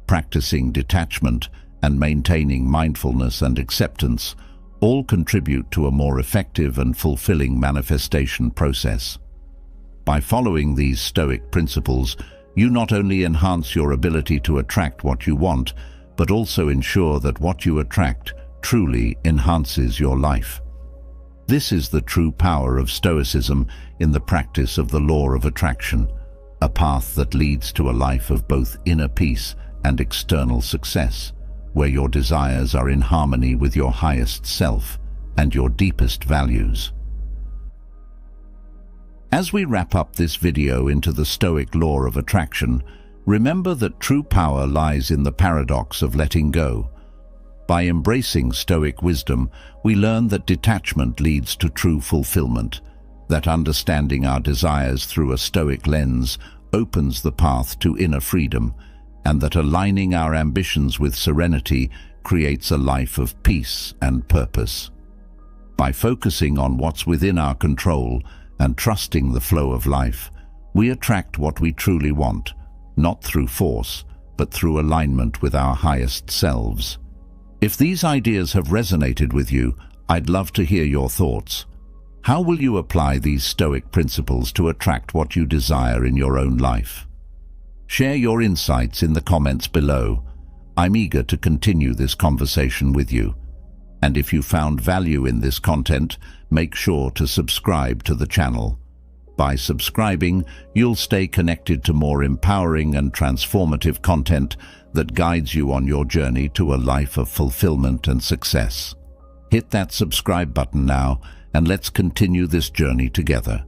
practicing detachment, and maintaining mindfulness and acceptance all contribute to a more effective and fulfilling manifestation process. By following these Stoic principles, you not only enhance your ability to attract what you want, but also ensure that what you attract truly enhances your life. This is the true power of Stoicism in the practice of the law of attraction, a path that leads to a life of both inner peace and external success, where your desires are in harmony with your highest self and your deepest values. As we wrap up this video into the Stoic law of attraction, remember that true power lies in the paradox of letting go. By embracing Stoic wisdom, we learn that detachment leads to true fulfillment, that understanding our desires through a Stoic lens opens the path to inner freedom, and that aligning our ambitions with serenity creates a life of peace and purpose. By focusing on what's within our control and trusting the flow of life, we attract what we truly want, not through force, but through alignment with our highest selves. If these ideas have resonated with you, I'd love to hear your thoughts. How will you apply these Stoic principles to attract what you desire in your own life? Share your insights in the comments below. I'm eager to continue this conversation with you. And if you found value in this content, make sure to subscribe to the channel. By subscribing, you'll stay connected to more empowering and transformative content that guides you on your journey to a life of fulfillment and success. Hit that subscribe button now, and let's continue this journey together.